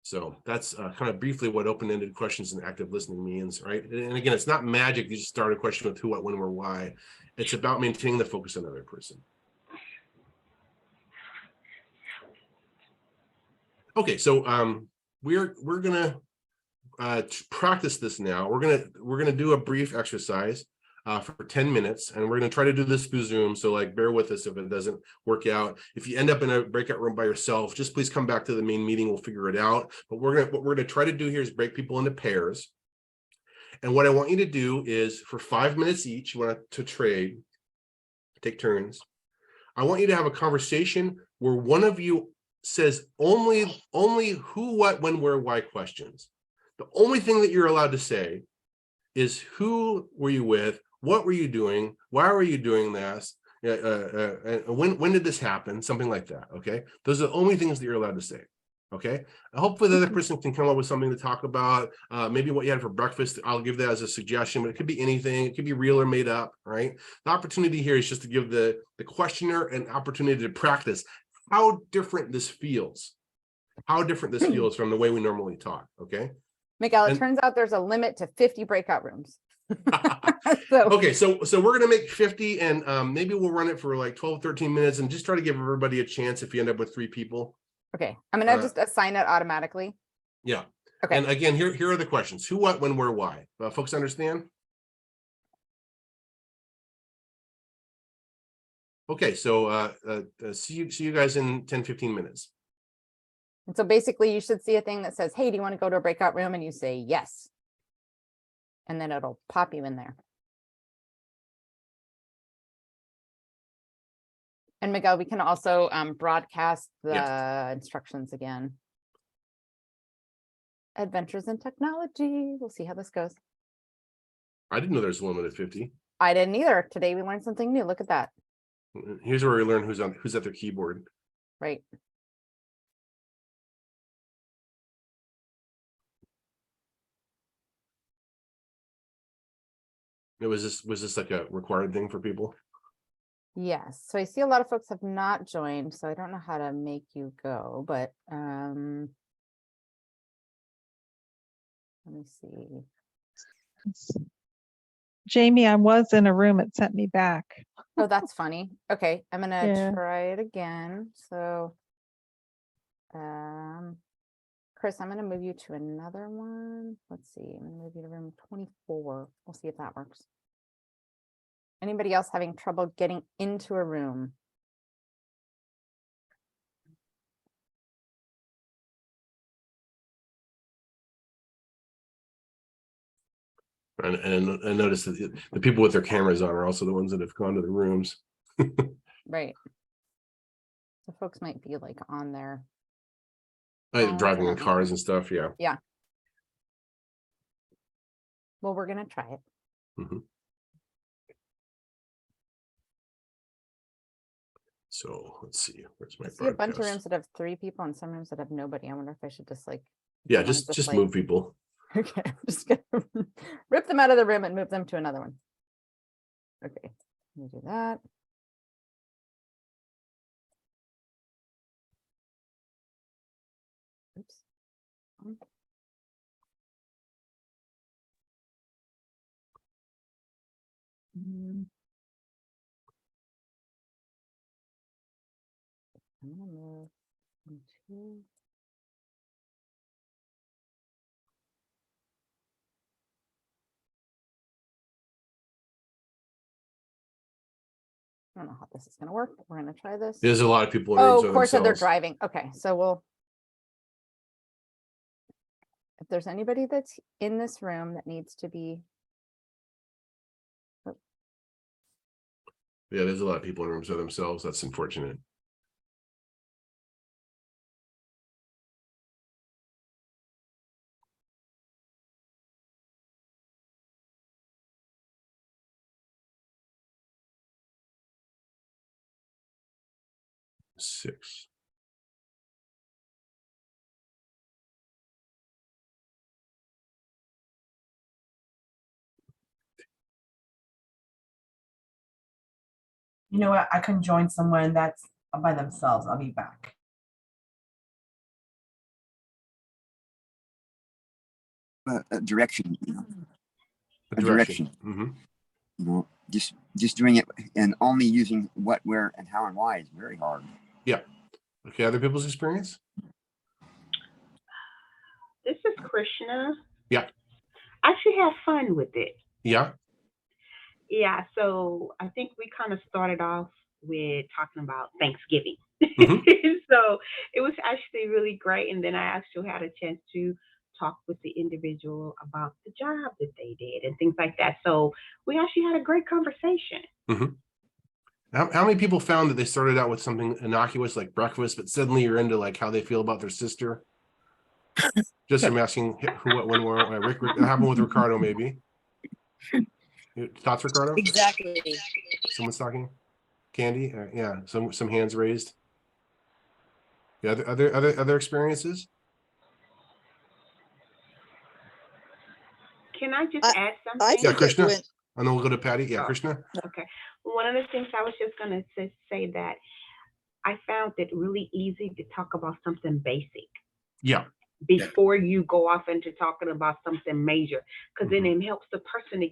So that's kind of briefly what open-ended questions and active listening means, right? And again, it's not magic. You just start a question with who, what, when, where, why. It's about maintaining the focus on the other person. Okay, so we're gonna practice this now. We're gonna do a brief exercise for 10 minutes, and we're gonna try to do this through Zoom. So like, bear with us if it doesn't work out. If you end up in a breakout room by yourself, just please come back to the main meeting. We'll figure it out. But what we're gonna try to do here is break people into pairs. And what I want you to do is for 5 minutes each, you want to trade, take turns. I want you to have a conversation where one of you says only who, what, when, where, why questions. The only thing that you're allowed to say is who were you with, what were you doing, why were you doing this, when did this happen, something like that. Okay, those are the only things that you're allowed to say. Okay, hopefully the other person can come up with something to talk about, maybe what you had for breakfast. I'll give that as a suggestion, but it could be anything. It could be real or made up, right? The opportunity here is just to give the questioner an opportunity to practice how different this feels, from the way we normally talk. Okay, Miguel, it And- turns out there's a limit to 50 breakout rooms. So okay, so we're gonna make 50, and maybe we'll run it for like 12, 13 minutes and just try to give everybody a chance if you end up with 3 people. okay, I'm gonna just assign it automatically. Yeah. Okay. And again, here are the questions: who, what, when, where, why. Folks understand? Okay, so see you guys in 10, 15 minutes. And so basically you should see a thing that says, hey, do you want to go to a breakout room? And you say yes. And then it'll pop you in there. And Miguel, we can also broadcast the instructions again. Adventures in technology. We'll see how this goes. I didn't know there's a limit of 50. I didn't either. Today we learned something new. Look at that. Here's where we learn who's at their keyboard. Right. Was this like a required thing for people? Yes. So I see a lot of folks have not joined, so I don't know how to make you go, but let me see. Jamie, I was in a room, it sent me back. Oh, that's funny. Okay, I'm gonna Yeah. try it again. So Chris, I'm gonna move you to another one. Let's see, I'm gonna move you to room 24. We'll see if that works. Anybody else having trouble getting into a room? And I noticed that the people with their cameras on are also the ones that have gone to the rooms. Right. So folks might be like on there. Like driving in Definitely. cars and stuff. Yeah. Well, we're gonna try it. Mhm. So let's see. Where's my I see a bunch of broadcast? rooms that have 3 people and some rooms that have nobody. I wonder if I should just like, Yeah, wanna just like- move people. okay, I'm just gonna rip them out of the room and move them to another one. Okay, let me do that. Oops. Mm. I'm gonna move into. I don't know how this is gonna work, but we're gonna try this. There's a lot of people in Oh, rooms of by course, they're themselves. driving. Okay, so we'll. If there's anybody that's in this room that needs to be, Yeah, there's a lot of people in rooms by themselves. That's unfortunate. Six. You know what? I can join someone that's by themselves. I'll be back. A direction, A A direction. Mhm. Just doing it and only using what, where, and how and why is very hard. Okay, other people's experience? This is Krishna. Yeah. I actually have fun with it. Yeah. Yeah, so I think we kind of started off with talking about Thanksgiving. Mhm. So it was actually really great. And then I actually had a chance to talk with the individual about the job that they did and things like that. So we actually had a great conversation. How many people found that they started out with something innocuous like breakfast, but suddenly you're into like how they feel about their sister? Just from asking who, what, when, where. Rick, that happened with Ricardo, maybe. Thoughts, Ricardo? Exactly. Someone's talking. Candy, yeah. Some hands raised. Yeah, other experiences. Can I just add I something? Yeah, think it Krishna. went, And then we'll go to Patty. Yeah, Oh. Krishna. Okay. One of the things I was just going to say that I found it really easy to talk about something basic Yeah. before you go off into talking about something major, because then it helps the person to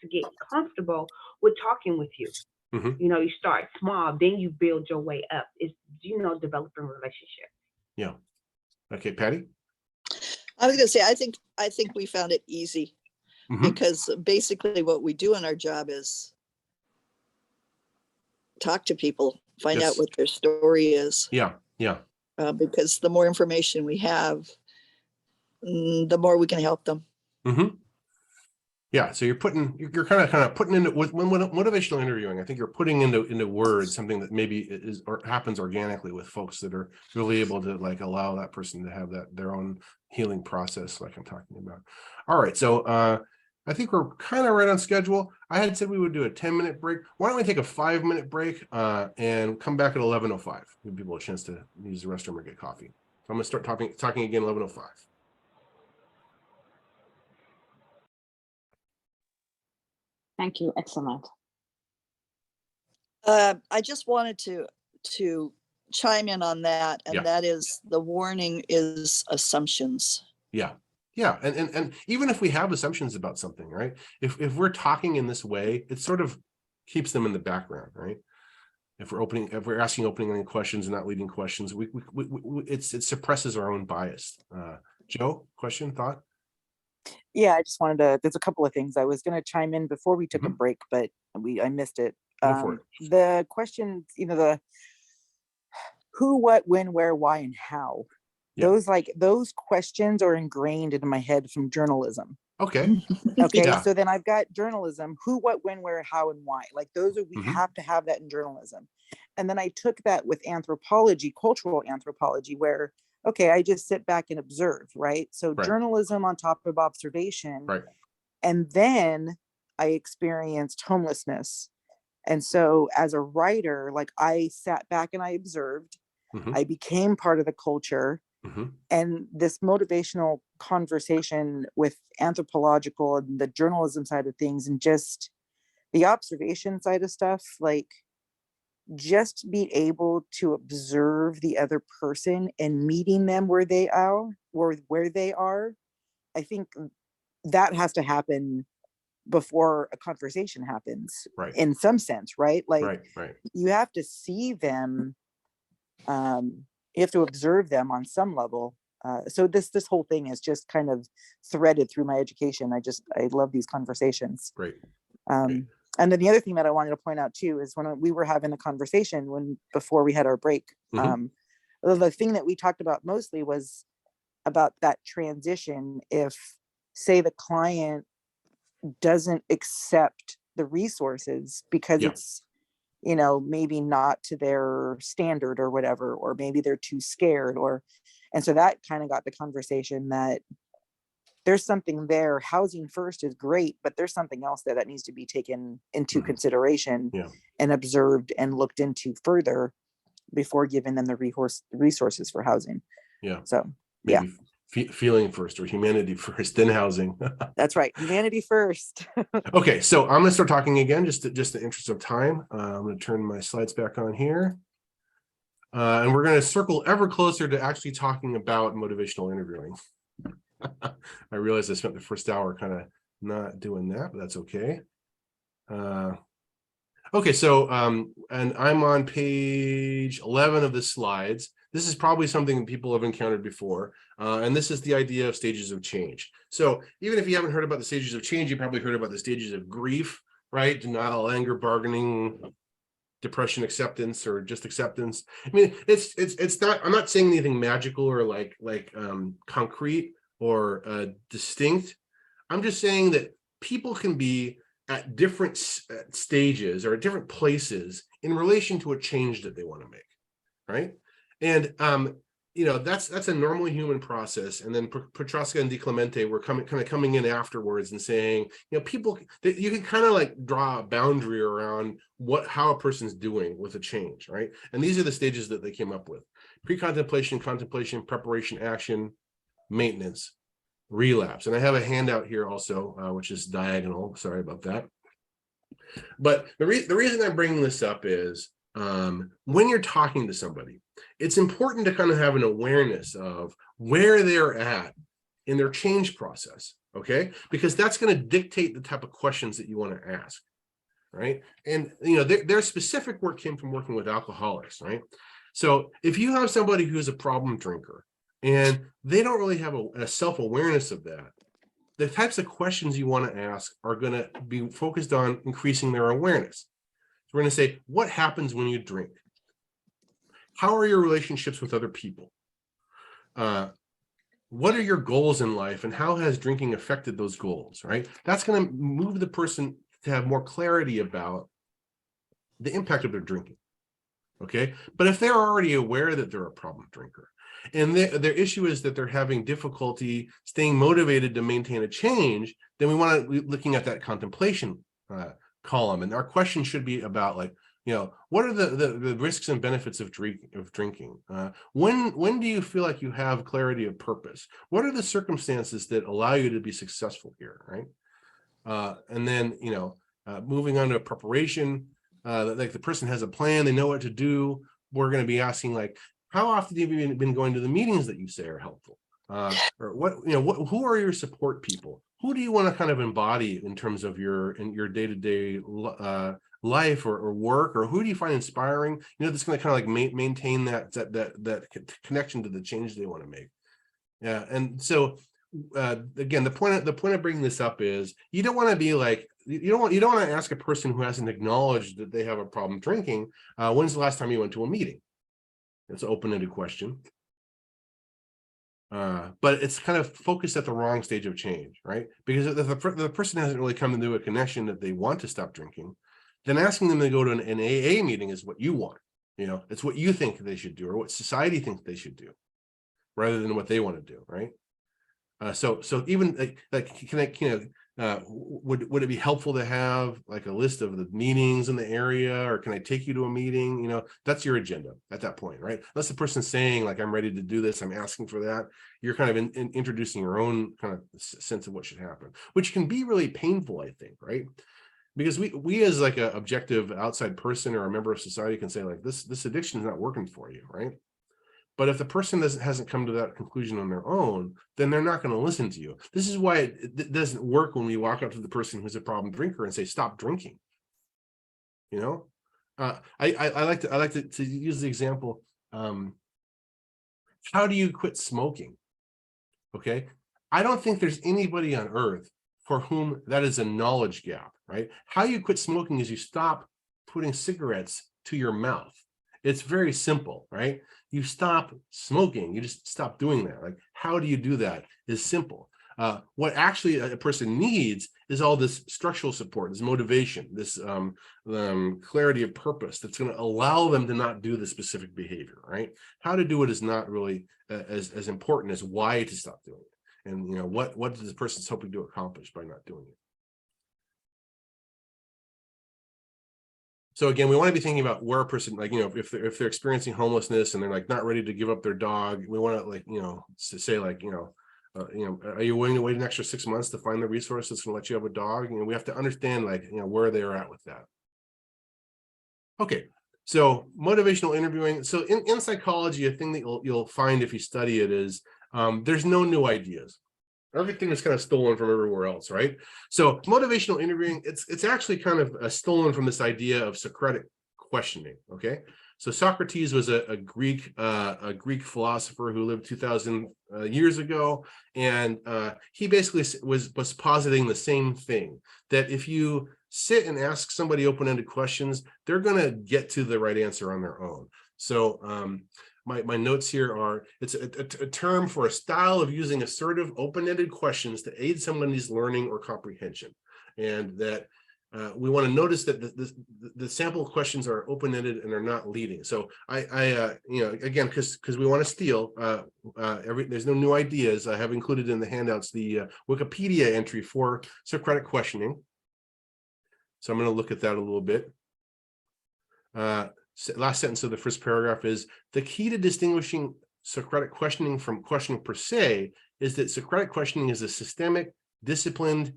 get comfortable with talking with you. Mhm. You know, you start small, then you build your way up. It's, you know, developing relationships. Yeah. Okay, Patty. I was gonna say, I think we found it easy Mhm. because basically what we do in our job is talk to people, find Yes. out what their story is. Yeah. Yeah. Because the more information we have, the more we can help them. Mm-hmm. Yeah, so you're kind of putting into with when motivational interviewing. I think you're putting into words something that maybe is or happens organically with folks that are really able to like allow that person to have their own healing process, like I'm talking about. All right, so I think we're kind of right on schedule. I had said we would do a 10-minute break. Why don't we take a 5-minute break and come back at 11:05? Give people a chance to use the restroom or get coffee. So I'm gonna start talking again 11:05. Thank you. Excellent. I just wanted to chime in on that, and Yeah. that is the warning is assumptions. Yeah. Yeah. And even if we have assumptions about something, right? If we're talking in this way, it sort of keeps them in the background, right? If we're asking opening questions and not leading questions, it suppresses our own bias. Joe, question, thought? Yeah, I just wanted to, there's a couple of things I was going to chime in before we took a Mhm. break, but I missed it. Go for it. The questions, the who, what, when, where, why, and how. Yeah. Those questions are ingrained into my head from journalism. Okay. Okay. Yeah. So then I've got journalism, who, what, when, where, how, and why. Like those are, we Mhm. have to have that in journalism. And then I took that with anthropology, cultural anthropology, where, okay, I just sit back and observe, right? So Right. journalism on top of observation. Right. And then I experienced homelessness. And so as a writer, like I sat back and I observed, Mhm. I became part of the culture. Mhm. And this motivational conversation with anthropological and the journalism side of things and just the observation side of stuff, like just be able to observe the other person and meeting them where they are, or where they are. I think that has to happen before a conversation happens, Right. in some sense, right? Like Right. you have to see them, you have to observe them on some level. So this whole thing is just kind of threaded through my education. I love these conversations. Great. And then the other thing that I wanted to point out too is when we were having a conversation before we had our break, Mhm. the thing that we talked about mostly was about that transition. If, say, the client doesn't accept the resources because Yeah. it's, maybe not to their standard or whatever, or maybe they're too scared, and so that kind of got the conversation that there's something there. Housing first is great, but there's something else there that needs to be taken into Mhm. consideration Yeah. and observed and looked into further before giving them the resources for housing. Yeah. So Maybe feeling first or humanity first, then housing. that's right. Humanity first. Okay, so I'm going to start talking again, just in the interest of time. I'm going to turn my slides back on here. And we're going to circle ever closer to actually talking about motivational interviewing. I realized I spent the first hour kind of not doing that, but that's okay. Okay, so and I'm on page 11 of the slides. This is probably something that people have encountered before, and this is the idea of stages of change. So even if you haven't heard about the stages of change, you probably heard about the stages of grief, right? Denial, anger, bargaining, depression, acceptance, or just acceptance. I mean, it's not. I'm not saying anything magical or like concrete. or distinct. I'm just saying that people can be at different stages or at different places in relation to a change that they want to make, right? And that's a normally human process. And then Petrosca and Di Clemente were coming in afterwards and saying, people, you can kind of like draw a boundary around how a person's doing with a change, right? And these are the stages that they came up with: pre-contemplation, contemplation, preparation, action, maintenance, relapse. And I have a handout here also, which is diagonal. Sorry about that. But the reason I'm bringing this up is when you're talking to somebody, it's important to kind of have an awareness of where they're at in their change process, okay? Because that's going to dictate the type of questions that you want to ask, right? And, their specific work came from working with alcoholics, right? So if you have somebody who's a problem drinker and they don't really have a self-awareness of that, the types of questions you want to ask are going to be focused on increasing their awareness. So we're going to say, what happens when you drink? How are your relationships with other people? What are your goals in life, and how has drinking affected those goals, right? That's going to move the person to have more clarity about the impact of their drinking, okay? But if they're already aware that they're a problem drinker, and their issue is that they're having difficulty staying motivated to maintain a change, then we want to be looking at that contemplation column. And our question should be about, like, what are the risks and benefits of drinking? When do you feel like you have clarity of purpose? What are the circumstances that allow you to be successful here, right? And then, moving on to preparation, like the person has a plan, they know what to do. We're going to be asking, like, how often have you been going to the meetings that you say are helpful? Or who are your support people? Who do you want to kind of embody in terms of your day-to-day life or work, or who do you find inspiring? That's going to kind of like maintain that connection to the change they want to make. Yeah, and so again, the point of bringing this up is you don't want to be like, you don't want to ask a person who hasn't acknowledged that they have a problem drinking, when's the last time you went to a meeting? It's an open-ended question. But it's kind of focused at the wrong stage of change, right? Because if the person hasn't really come into a connection that they want to stop drinking, then asking them to go to an AA meeting is what you want. It's what you think they should do, or what society thinks they should do, rather than what they want to do, right? So even like would it be helpful to have like a list of the meetings in the area, or can I take you to a meeting? That's your agenda at that point, right? Unless the person's saying, like, I'm ready to do this, I'm asking for that, you're kind of introducing your own kind of sense of what should happen, which can be really painful, I think, right? Because we as like an objective outside person or a member of society can say, like, this addiction is not working for you, right? But if the person hasn't come to that conclusion on their own, then they're not going to listen to you. This is why it doesn't work when we walk up to the person who's a problem drinker and say, stop drinking. I like to use the example. How do you quit smoking? Okay. I don't think there's anybody on earth for whom that is a knowledge gap, right? How you quit smoking is you stop putting cigarettes to your mouth. It's very simple, right? You stop smoking, you just stop doing that. Like, how do you do that is simple. What actually a person needs is all this structural support, this motivation, this clarity of purpose that's going to allow them to not do the specific behavior, right? How to do it is not really as important as why to stop doing it. And what does the person's hoping to accomplish by not doing it? So again, we want to be thinking about where a person, like, if they're experiencing homelessness and they're like not ready to give up their dog, we want to, like, say, like, are you willing to wait an extra 6 months to find the resource that's going to let you have a dog? We have to understand, like, where they're at with that. Okay, so motivational interviewing. So in psychology, a thing that you'll find if you study it is there's no new ideas. Everything is kind of stolen from everywhere else, right? So motivational interviewing, it's actually kind of stolen from this idea of Socratic questioning. Okay, so Socrates was a Greek philosopher who lived 2,000 years ago, and he basically was positing the same thing, that if you sit and ask somebody open-ended questions, they're going to get to the right answer on their own. So my notes here are, it's a term for a style of using assertive, open-ended questions to aid somebody's learning or comprehension. And that we want to notice that the sample questions are open-ended and are not leading. So again, because we want to steal, there's no new ideas. I have included in the handouts the Wikipedia entry for Socratic questioning. So I'm going to look at that a little bit. Last sentence of the first paragraph is, the key to distinguishing Socratic questioning from questioning per se is that Socratic questioning is a systemic, disciplined,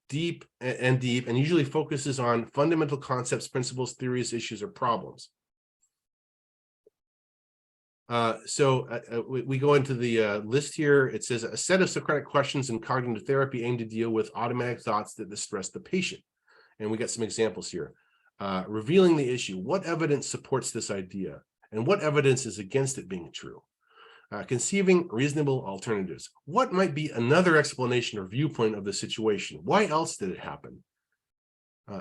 deep, and usually focuses on fundamental concepts, principles, theories, issues, or problems. We go into the list here. It says a set of Socratic questions in cognitive therapy aim to deal with automatic thoughts that distress the patient. And we got some examples here. Revealing the issue. What evidence supports this idea? And what evidence is against it being true? Conceiving reasonable alternatives. What might be another explanation or viewpoint of the situation? Why else did it happen?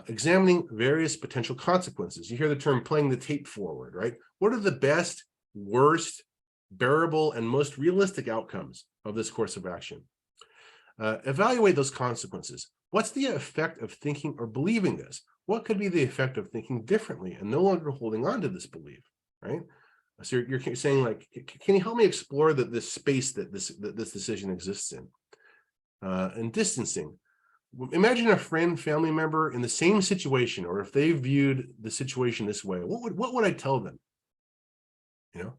Examining various potential consequences. You hear the term playing the tape forward, right? What are the best, worst, bearable, and most realistic outcomes of this course of action? Evaluate those consequences. What's the effect of thinking or believing this? What could be the effect of thinking differently and no longer holding on to this belief, right? So you're saying, like, can you help me explore this space that this decision exists in? And distancing. Imagine a friend, family member in the same situation, or if they viewed the situation this way, what would I tell them? You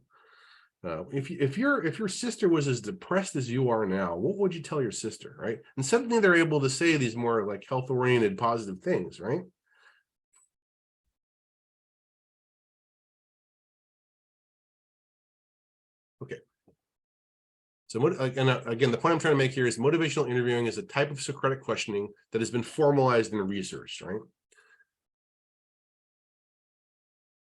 know, if your sister was as depressed as you are now, what would you tell your sister, right? And suddenly they're able to say these more like health-oriented, positive things, right? Okay. So again, the point I'm trying to make here is motivational interviewing is a type of Socratic questioning that has been formalized and researched, right?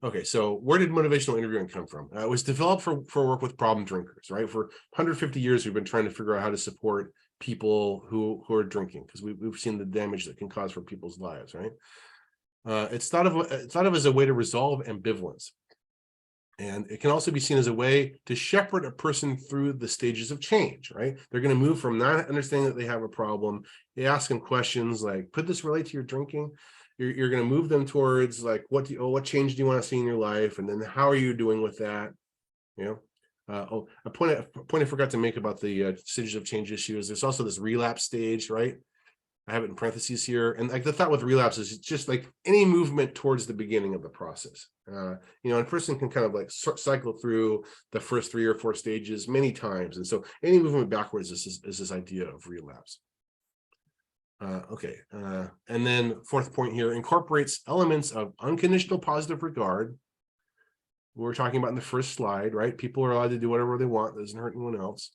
Okay, so where did motivational interviewing come from? It was developed for work with problem drinkers, right? For 150 years, we've been trying to figure out how to support people who are drinking, because we've seen the damage that can cause for people's lives, right? It's thought of as a way to resolve ambivalence. And it can also be seen as a way to shepherd a person through the stages of change, right? They're going to move from not understanding that they have a problem. You ask them questions like, could this relate to your drinking? You're going to move them towards like, what change do you want to see in your life? And then how are you doing with that? You know, a point I forgot to make about the stages of change issue is there's also this relapse stage, right? I have it in parentheses here. And like the thought with relapse is it's just like any movement towards the beginning of the process. You know, a person can kind of like cycle through the first 3 or 4 stages many times. And so any movement backwards is this idea of relapse. And then fourth point here, incorporates elements of unconditional positive regard. We were talking about in the first slide, right? People are allowed to do whatever they want. That doesn't hurt anyone else.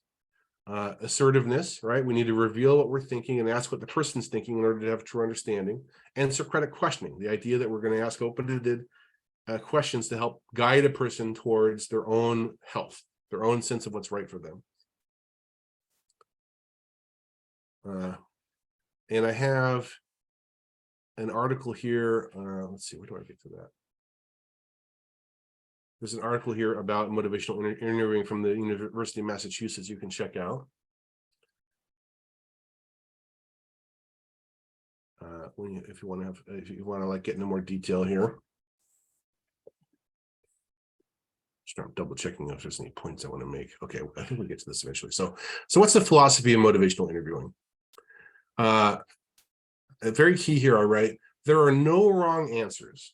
Assertiveness, right? We need to reveal what we're thinking and ask what the person's thinking in order to have true understanding. And Socratic questioning, the idea that we're going to ask open-ended questions to help guide a person towards their own health, their own sense of what's right for them. And I have an article here. Let's see, where do I get to that? There's an article here about motivational interviewing from the University of Massachusetts you can check out. If you want to like get into more detail here. Just I'm double checking if there's any points I want to make. Okay, I think we'll get to this eventually. So what's the philosophy of motivational interviewing? Very key here, all right. There are no wrong answers.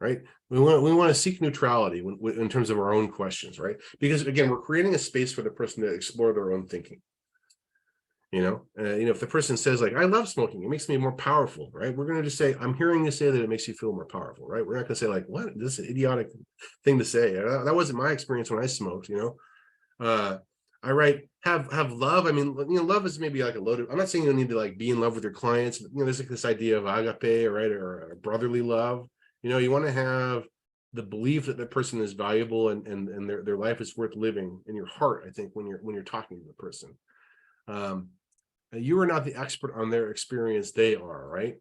Right? We want to seek neutrality in terms of our own questions, right? Because again, we're creating a space for the person to explore their own thinking. You know, if the person says like, I love smoking, it makes me more powerful, right? We're going to just say, I'm hearing you say that it makes you feel more powerful, right? We're not going to say like, what? This is an idiotic thing to say. That wasn't my experience when I smoked, you know? I write, have love. I mean, you know, love is maybe like a loaded, I'm not saying you need to like be in love with your clients, but you know, there's like this idea of agape, right? Or brotherly love. You know, you want to have the belief that the person is valuable and their life is worth living in your heart, I think, when you're talking to the person. You are not the expert on their experience, they are, right?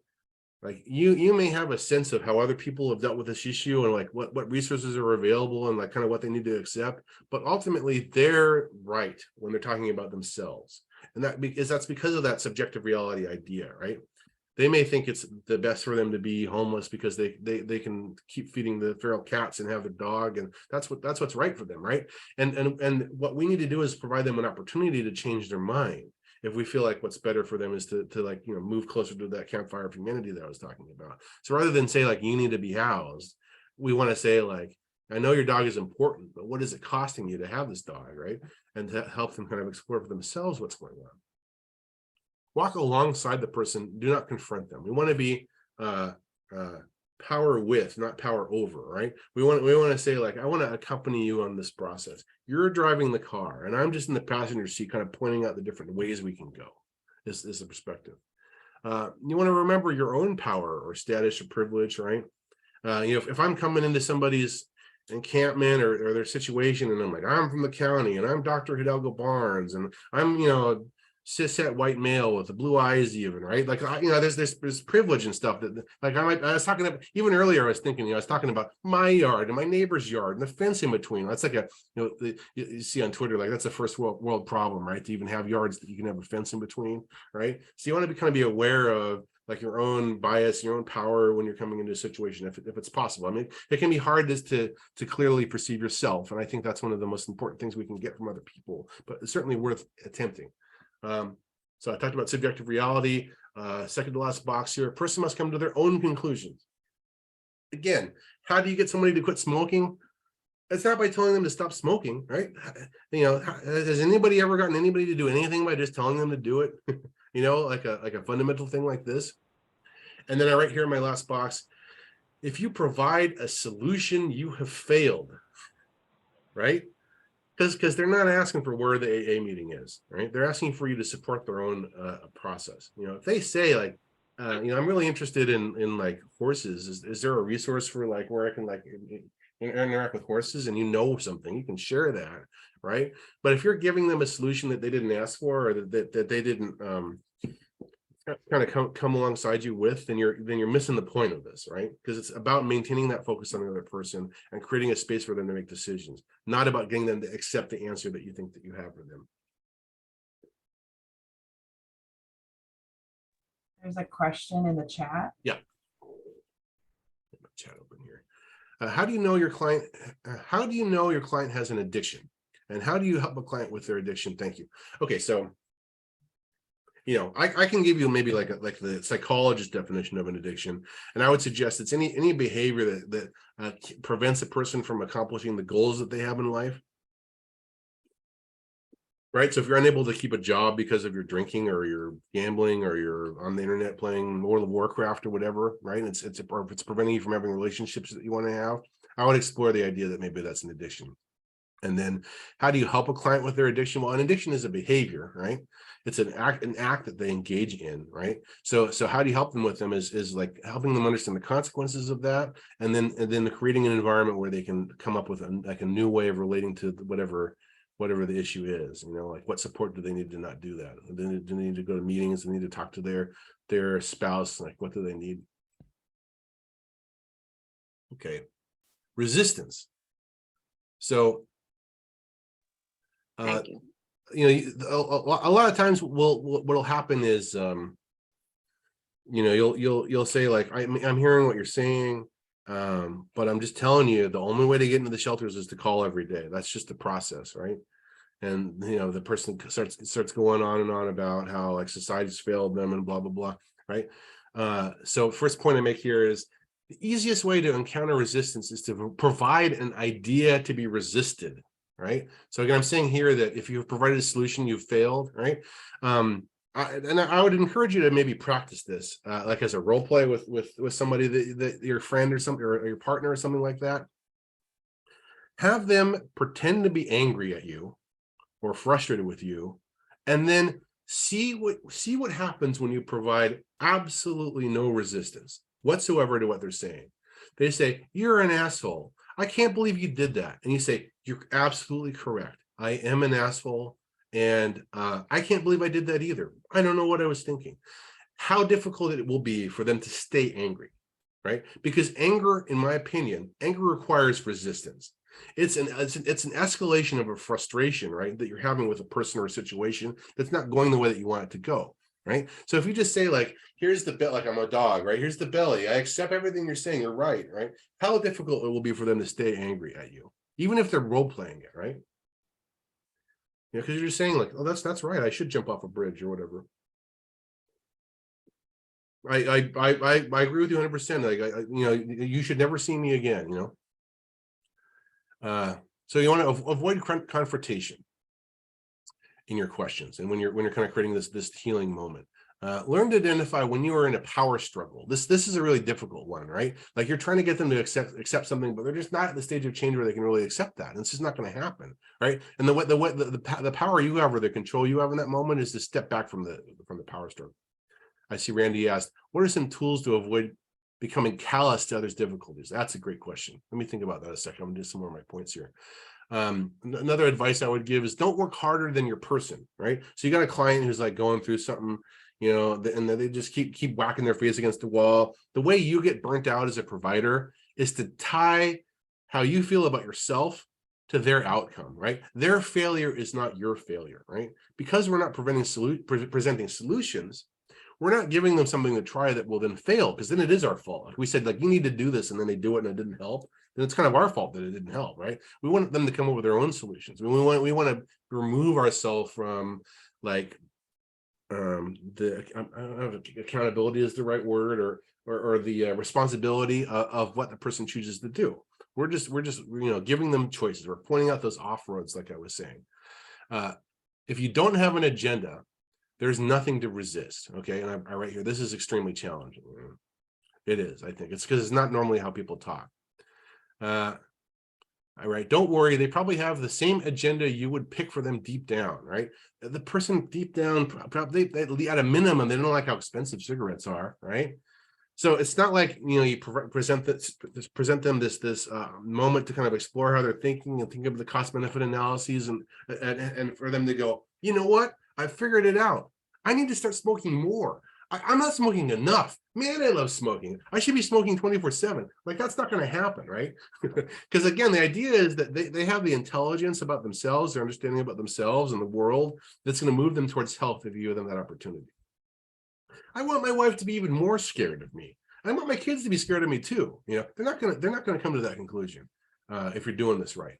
Like you may have a sense of how other people have dealt with this issue and like what resources are available and like kind of what they need to accept, but ultimately they're right when they're talking about themselves. And that's because of that subjective reality idea, right? They may think it's the best for them to be homeless because they can keep feeding the feral cats and have their dog, and that's what's right for them, right? And what we need to do is provide them an opportunity to change their mind. If we feel like what's better for them is to like, you know, move closer to that campfire of humanity that I was talking about. So rather than say like, you need to be housed, we want to say like, I know your dog is important, but what is it costing you to have this dog, right? And to help them kind of explore for themselves what's going on. Walk alongside the person, do not confront them. We want to be power with, not power over, right? We want to say like, I want to accompany you on this process. You're driving the car and I'm just in the passenger seat kind of pointing out the different ways we can go. This is the perspective. You want to remember your own power or status or privilege, right? You know, if I'm coming into somebody's encampment or their situation and I'm like, I'm from the county and I'm Dr. Hidalgo Barnes and I'm, you know, cishet white male with the blue eyes even, right? Like, you know, there's privilege and stuff that like I was talking about even earlier. I was thinking, you know, I was talking about my yard and my neighbor's yard and the fence in between. That's like a, you know, you see on Twitter, like that's a first world problem, right? To even have yards that you can have a fence in between, right? So you want to kind of be aware of like your own bias, your own power when you're coming into a situation, if it's possible. I mean, it can be hard to clearly perceive yourself. And I think that's one of the most important things we can get from other people, but it's certainly worth attempting. So I talked about subjective reality. Second to last box here, a person must come to their own conclusions. Again, how do you get somebody to quit smoking? It's not by telling them to stop smoking, right? You know, has anybody ever gotten anybody to do anything by just telling them to do it? You know, like a fundamental thing like this. And then I write here in my last box, if you provide a solution, you have failed, right? Because they're not asking for where the AA meeting is, right? They're asking for you to support their own process. You know, if they say like, you know, I'm really interested in like horses. Is there a resource for like where I can like interact with horses, and you know something, you can share that, right? But if you're giving them a solution that they didn't ask for, or that they didn't kind of come alongside you with, then you're missing the point of this, right? Because it's about maintaining that focus on the other person and creating a space for them to make decisions, not about getting them to accept the answer that you think that you have for them. There's a question in the chat. Yeah. Chat open here. How do you know your client? How do you know your client has an addiction? And how do you help a client with their addiction? Thank you. Okay, so you know, I can give you maybe like the psychologist definition of an addiction, and I would suggest it's any behavior that prevents a person from accomplishing the goals that they have in life. Right. So if you're unable to keep a job because of your drinking or your gambling or you're on the internet playing World of Warcraft or whatever, right? It's preventing you from having relationships that you want to have. I would explore the idea that maybe that's an addiction. And then how do you help a client with their addiction? Well, an addiction is a behavior, right? It's an act that they engage in, right? So how do you help them with them is like helping them understand the consequences of that, and then creating an environment where they can come up with a new way of relating to whatever the issue is. You know, like what support do they need to not do that? Do they need to go to meetings? Do they need to talk to their spouse? Like what do they need? Okay, resistance. So Thank you. you know, a lot of times what'll happen is you know, you'll say like, I'm hearing what you're saying, but I'm just telling you the only way to get into the shelters is to call every day. That's just the process, right? And you know, the person starts going on and on about how like society's failed them and blah blah blah, right? So first point I make here is the easiest way to encounter resistance is to provide an idea to be resisted, right? So again, I'm saying here that if you've provided a solution, you've failed, right? I would encourage you to maybe practice this, like as a role play with somebody that your friend or something, or your partner or something like that. Have them pretend to be angry at you or frustrated with you, and then see what happens when you provide absolutely no resistance whatsoever to what they're saying. They say, "You're an asshole. I can't believe you did that." And you say, "You're absolutely correct. I am an asshole. And I can't believe I did that either. I don't know what I was thinking." how difficult it will be for them to stay angry, right? Because anger, in my opinion, anger requires resistance. It's an escalation of a frustration, right, that you're having with a person or a situation that's not going the way that you want it to go, right? So if you just say like, here's the belly, like I'm a dog, right? Here's the belly. I accept everything you're saying. You're right, right? How difficult it will be for them to stay angry at you, even if they're role playing it, right? Yeah, because you're just saying like, oh, that's right. I should jump off a bridge or whatever. I agree with you 100%. Like you know, you should never see me again. You know. So you want to avoid confrontation in your questions, and when you're kind of creating this healing moment. Learn to identify when you are in a power struggle. This is a really difficult one, right? Like you're trying to get them to accept something, but they're just not at the stage of change where they can really accept that. And it's just not going to happen, right? And the power you have or the control you have in that moment is to step back from the power struggle. I see Randy asked, what are some tools to avoid becoming callous to others' difficulties? That's a great question. Let me think about that a second. I'm gonna do some more of my points here. Another advice I would give is don't work harder than your person, right? So you got a client who's like going through something, you know, and they just keep whacking their face against the wall. The way you get burnt out as a provider is to tie how you feel about yourself to their outcome, right? Their failure is not your failure, right? Because we're not presenting solutions, we're not giving them something to try that will then fail, because then it is our fault. Like we said, like, you need to do this, and then they do it and it didn't help. Then it's kind of our fault that it didn't help, right? We want them to come up with their own solutions. I mean, we want to remove ourselves from like I don't know if accountability is the right word, or the responsibility of what the person chooses to do. We're just you know, giving them choices. We're pointing out those off roads, like I was saying. If you don't have an agenda, there's nothing to resist. Okay, and I write here, this is extremely challenging. It is. I think it's because it's not normally how people talk. I write, don't worry, they probably have the same agenda you would pick for them deep down, right? The person deep down, probably at a minimum, they don't like how expensive cigarettes are, right? So it's not like, you know, you present them this moment to kind of explore how they're thinking and think of the cost benefit analyses, and for them to go, you know what, I figured it out. I need to start smoking more. I'm not smoking enough. Man, I love smoking. I should be smoking 24/7. Like, that's not going to happen, right? Because again, the idea is that they have the intelligence about themselves, their understanding about themselves and the world, that's going to move them towards health if you give them that opportunity. I want my wife to be even more scared of me. I want my kids to be scared of me too. You know, they're not going to come to that conclusion if you're doing this right.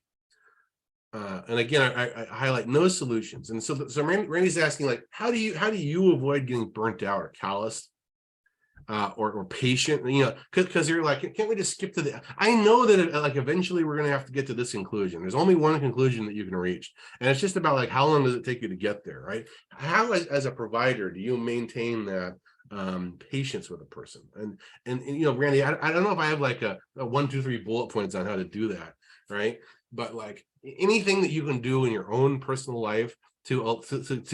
And again, I highlight no solutions. And so Randy's asking, like, how do you avoid getting burnt out or calloused or patient? You know, because you're like, can't we just skip to the? I know that like eventually we're going to have to get to this conclusion. There's only one conclusion that you can reach, and it's just about like how long does it take you to get there, right? How as a provider do you maintain that patience with a person? And you know, Randy, I don't know if I have like a 1, 2, 3 bullet points on how to do that, right? But like anything that you can do in your own personal life to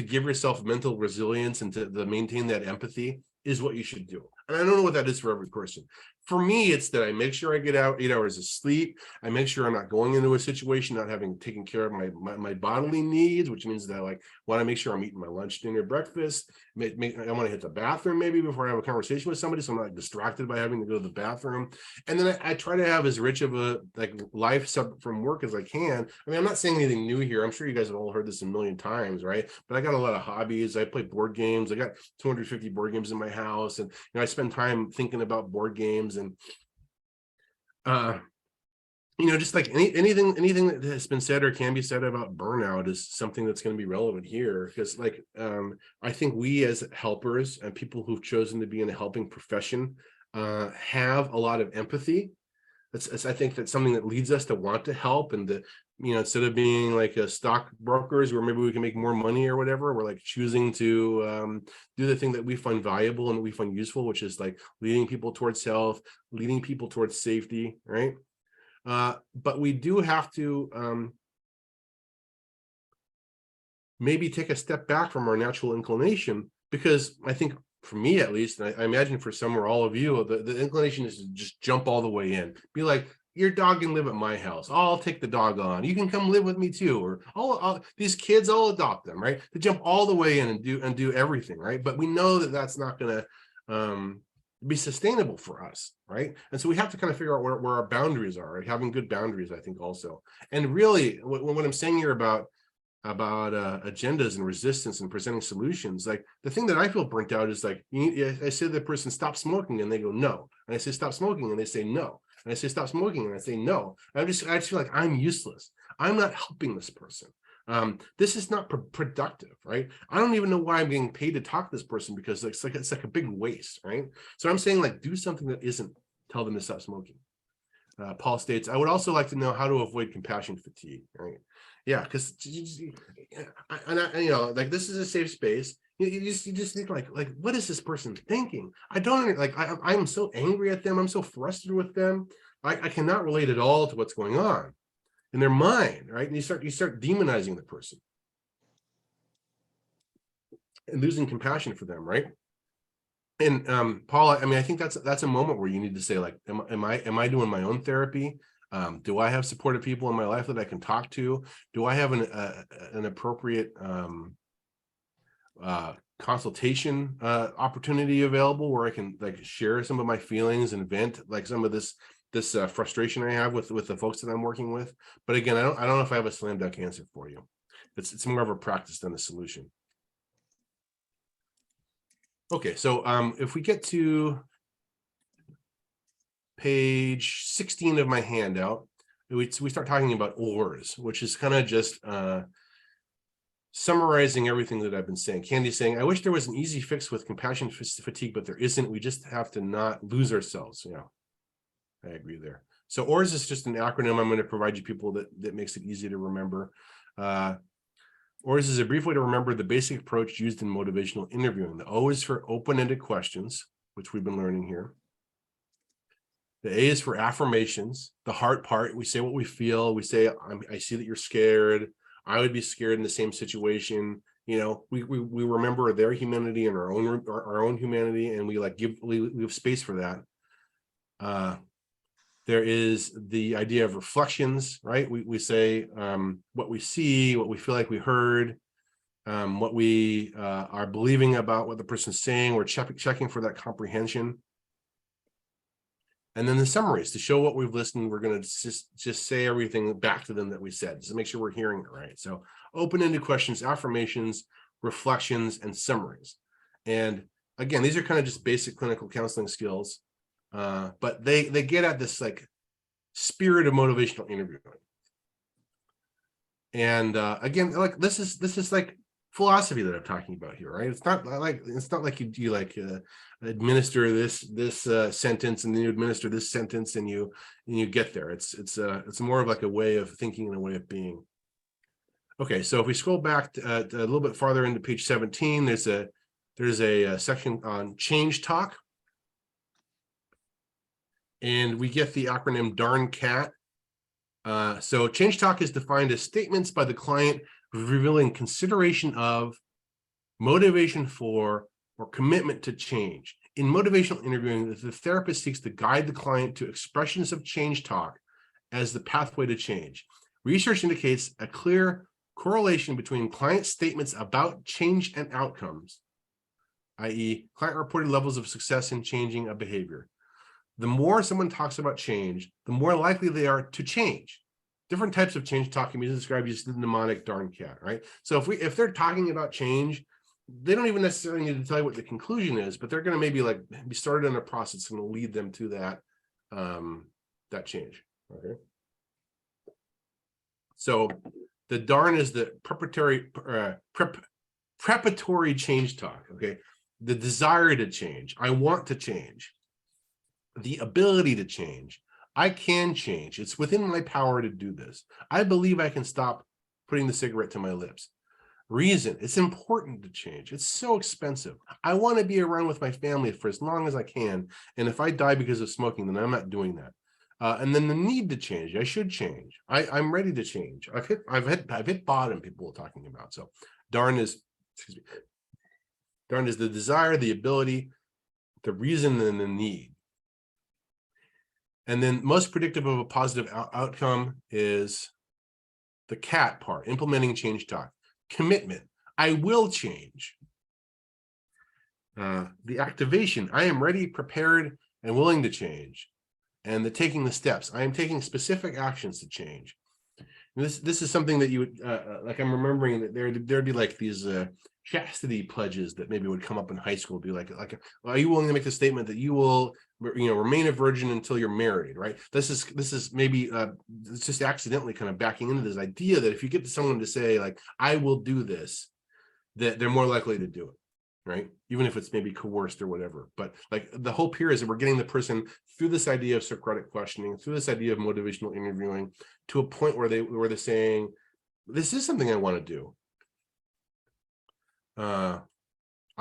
give yourself mental resilience and to maintain that empathy is what you should do. And I don't know what that is for every person. For me, it's that I make sure I get out 8 hours of sleep. I make sure I'm not going into a situation not having taken care of my bodily needs, which means that I like want to make sure I'm eating my lunch, dinner, breakfast. I want to hit the bathroom maybe before I have a conversation with somebody, so I'm not distracted by having to go to the bathroom. And then I try to have as rich of a like life from work as I can. I mean, I'm not saying anything new here. I'm sure you guys have all heard this a million times, right? But I got a lot of hobbies. I play board games. I got 250 board games in my house, and you know, I spend time thinking about board games. And you know, just like anything that has been said or can be said about burnout is something that's going to be relevant here, because like I think we as helpers and people who've chosen to be in a helping profession have a lot of empathy. I think that's something that leads us to want to help, and that, you know, instead of being like a stockbrokers where maybe we can make more money or whatever, we're like choosing to do the thing that we find valuable and that we find useful, which is like leading people towards health, leading people towards safety, right? But we do have to maybe take a step back from our natural inclination, because I think for me at least, and I imagine for some or all of you, the inclination is to just jump all the way in, be like, your dog can live at my house. I'll take the dog on. You can come live with me too. Or these kids, I'll adopt them, right? To jump all the way in and do everything, right? But we know that that's not going to be sustainable for us, right? And so we have to kind of figure out where our boundaries are, right? Having good boundaries, I think, also. And really, what I'm saying here about agendas and resistance and presenting solutions, like the thing that I feel burnt out is like, I say to the person, stop smoking, and they go no, and I say stop smoking, and they say no, and I say stop smoking, and I say no. I just feel like I'm useless. I'm not helping this person. This is not productive, right? I don't even know why I'm getting paid to talk to this person, because it's like a big waste, right? So I'm saying, like, do something that isn't tell them to stop smoking. Paul states, I would also like to know how to avoid compassion fatigue, right? Yeah, because you know, like, this is a safe space. You just think like what is this person thinking? I don't like, I'm so angry at them. I'm so frustrated with them. I cannot relate at all to what's going on in their mind, right? And you start demonizing the person and losing compassion for them, right? And Paul, I mean, I think that's a moment where you need to say, like, am I doing my own therapy? Do I have supportive people in my life that I can talk to? Do I have an appropriate consultation opportunity available where I can, like, share some of my feelings and vent, like, some of this frustration I have with the folks that I'm working with? But again, I don't know if I have a slam dunk answer for you. It's more of a practice than a solution. Okay, so if we get to page 16 of my handout, we start talking about ORs, which is kind of just summarizing everything that I've been saying. Candy's saying, I wish there was an easy fix with compassion fatigue, but there isn't. We just have to not lose ourselves. Yeah, I agree there. So ORs is just an acronym. I'm going to provide you people that makes it easy to remember. ORs is a brief way to remember the basic approach used in motivational interviewing. The O is for open-ended questions, which we've been learning here. The A is for affirmations, the heart part. We say what we feel. We say, I see that you're scared. I would be scared in the same situation. You know, we remember their humanity and our own humanity, and we leave space for that. There is the idea of reflections, right? We say what we see, what we feel like we heard, what we are believing about what the person's saying. We're checking for that comprehension. And then the summaries, to show what we've listened, we're going to just say everything back to them that we said, just to make sure we're hearing it right. So open-ended questions, affirmations, reflections, and summaries. And again, these are kind of just basic clinical counseling skills, but they get at this, like, spirit of motivational interviewing. And again, like, this is like philosophy that I'm talking about here, right? It's not like you like administer this sentence and then you administer this sentence and you get there. It's more of like a way of thinking and a way of being. Okay, so if we scroll back a little bit farther into page 17, there's a section on change talk, and we get the acronym DARN CAT. So change talk is defined as statements by the client revealing consideration of, motivation for, or commitment to change. In motivational interviewing, the therapist seeks to guide the client to expressions of change talk as the pathway to change. Research indicates a clear correlation between client statements about change and outcomes, i.e., client reported levels of success in changing a behavior. The more someone talks about change, the more likely they are to change. Different types of change talk can be described as the mnemonic DARN CAT, right? So if they're talking about change, they don't even necessarily need to tell you what the conclusion is, but they're going to maybe like be started on a process that's going to lead them to that change. Okay. So the DARN is the preparatory change talk. Okay. The desire to change. I want to change. The ability to change. I can change. It's within my power to do this. I believe I can stop putting the cigarette to my lips. Reason. It's important to change. It's so expensive. I want to be around with my family for as long as I can. And if I die because of smoking, then I'm not doing that. And then the need to change. I should change. I'm ready to change. I've hit bottom, people are talking about. So DARN is the desire, the ability, the reason, and the need. And then most predictive of a positive outcome is the CAT part, implementing change talk. Commitment, I will change. The activation, I am ready, prepared, and willing to change. And the taking the steps, I am taking specific actions to change. And this is something that you would, like I'm remembering that there'd be like these chastity pledges that maybe would come up in high school, be like, are you willing to make the statement that you will, remain a virgin until you're married, right? This is maybe it's just accidentally kind of backing into this idea that if you get to someone to say like, I will do this, that they're more likely to do it. Right, even if it's maybe coerced or whatever. But like the hope here is that we're getting the person through this idea of Socratic questioning, through this idea of motivational interviewing, to a point where they're saying, this is something I want to do. I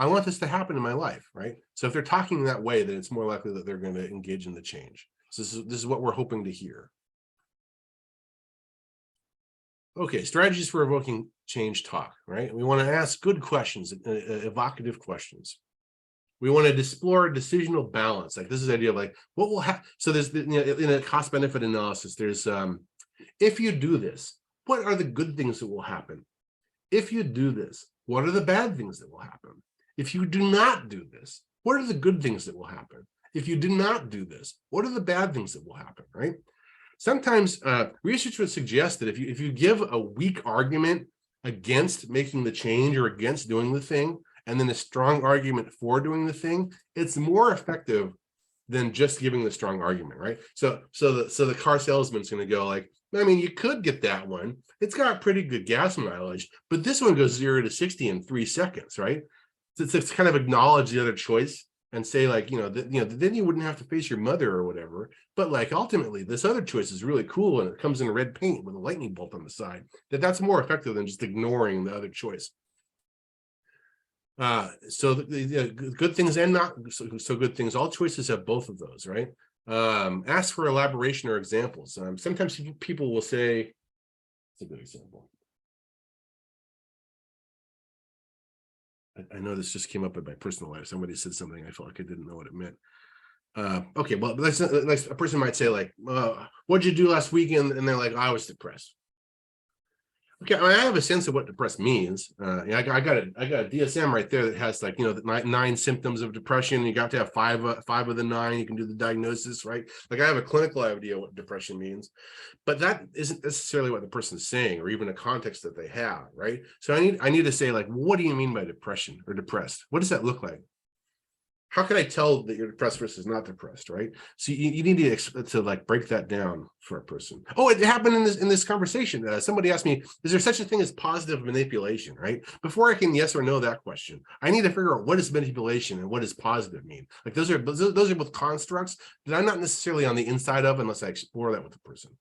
want this to happen in my life, right? So if they're talking that way, then it's more likely that they're going to engage in the change. So this is what we're hoping to hear. Okay, strategies for evoking change talk, right? We want to ask good questions, evocative questions. We want to explore decisional balance. Like this is the idea of like, what will happen? So there's, in a cost benefit analysis, there's, if you do this, what are the good things that will happen? If you do this, what are the bad things that will happen? If you do not do this, what are the good things that will happen? If you do not do this, what are the bad things that will happen, right? Sometimes research would suggest that if you give a weak argument against making the change or against doing the thing, and then a strong argument for doing the thing, it's more effective than just giving the strong argument, right? So the car salesman's going to go like, I mean, you could get that one. It's got pretty good gas mileage, but this one goes 0 to 60 in 3 seconds, right? So it's kind of acknowledge the other choice and say like, then you wouldn't have to face your mother or whatever. But like, ultimately, this other choice is really cool and it comes in red paint with a lightning bolt on the side. That's more effective than just ignoring the other choice. So the good things and not so good things, all choices have both of those, right? Ask for elaboration or examples. Sometimes people will say, it's a good example. I know this just came up in my personal life. Somebody said something I felt like I didn't know what it meant. Okay, well, like a person might say like, what'd you do last weekend? And they're like, I was depressed. Okay, I have a sense of what depressed means. I got a DSM right there that has like, the 9 symptoms of depression. You got to have 5 of the 9. You can do the diagnosis, right? Like I have a clinical idea what depression means, but that isn't necessarily what the person's saying or even a context that they have, right? So I need to say like, what do you mean by depression or depressed? What does that look like? How can I tell that you're depressed versus not depressed, right? So you need to like break that down for a person. Oh, it happened in this conversation. Somebody asked me, is there such a thing as positive manipulation, right? Before I can yes or no that question, I need to figure out what is manipulation and what does positive mean. Like those are both constructs that I'm not necessarily on the inside of unless I explore that with the person.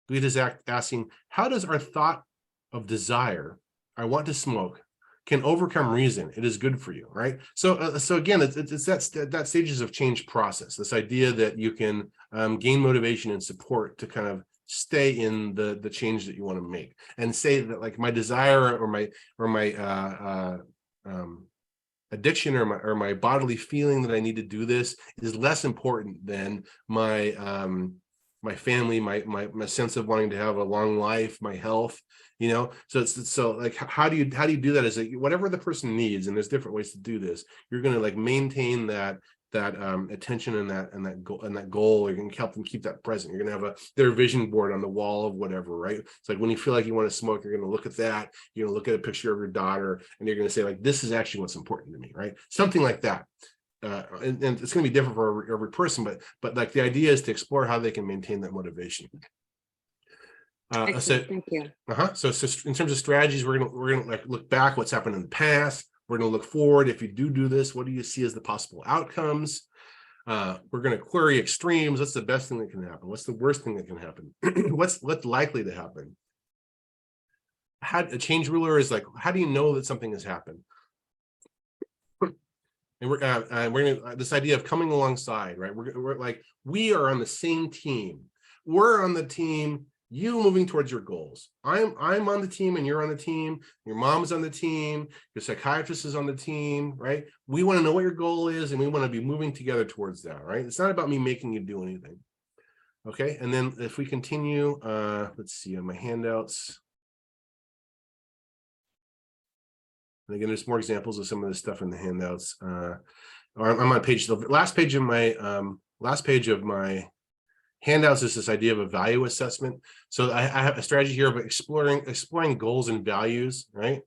Guida is asking, how does our thought of desire, I want to smoke, can overcome reason? It is good for you, right? So again, it's that stages of change process. This idea that you can gain motivation and support to kind of stay in the change that you want to make, and say that like my desire or my addiction or my bodily feeling that I need to do this is less important than my my family, my sense of wanting to have a long life, my health. So like how do you do that? Is that whatever the person needs, and there's different ways to do this, you're going to like maintain that attention and that goal. You're going to help them keep that present. You're going to have their vision board on the wall of whatever, right? It's like when you feel like you want to smoke, you're going to look at that. You're going to look at a picture of your daughter, and you're going to say like, this is actually what's important to me, right? Something like that. And it's going to be different for every person, but like the idea is to explore how they can maintain that motivation. Excellent, thank you. So in terms of strategies, we're gonna like look back what's happened in the past. We're gonna look forward. If you do this, what do you see as the possible outcomes? We're gonna query extremes. What's the best thing that can happen? What's the worst thing that can happen? What's likely to happen? A change ruler is like, how do you know that something has happened? And we're gonna this idea of coming alongside, right? We're like, we are on the same team. We're on the team you moving towards your goals. I'm on the team and you're on the team. Your mom's on the team. Your psychiatrist is on the team, right? We want to know what your goal is and we want to be moving together towards that, right? It's not about me making you do anything. Okay, and then if we continue, let's see on my handouts. And again, there's more examples of some of this stuff in the handouts. On my page, the last page of my handouts is this idea of a value assessment. So I have a strategy here of exploring goals and values, right?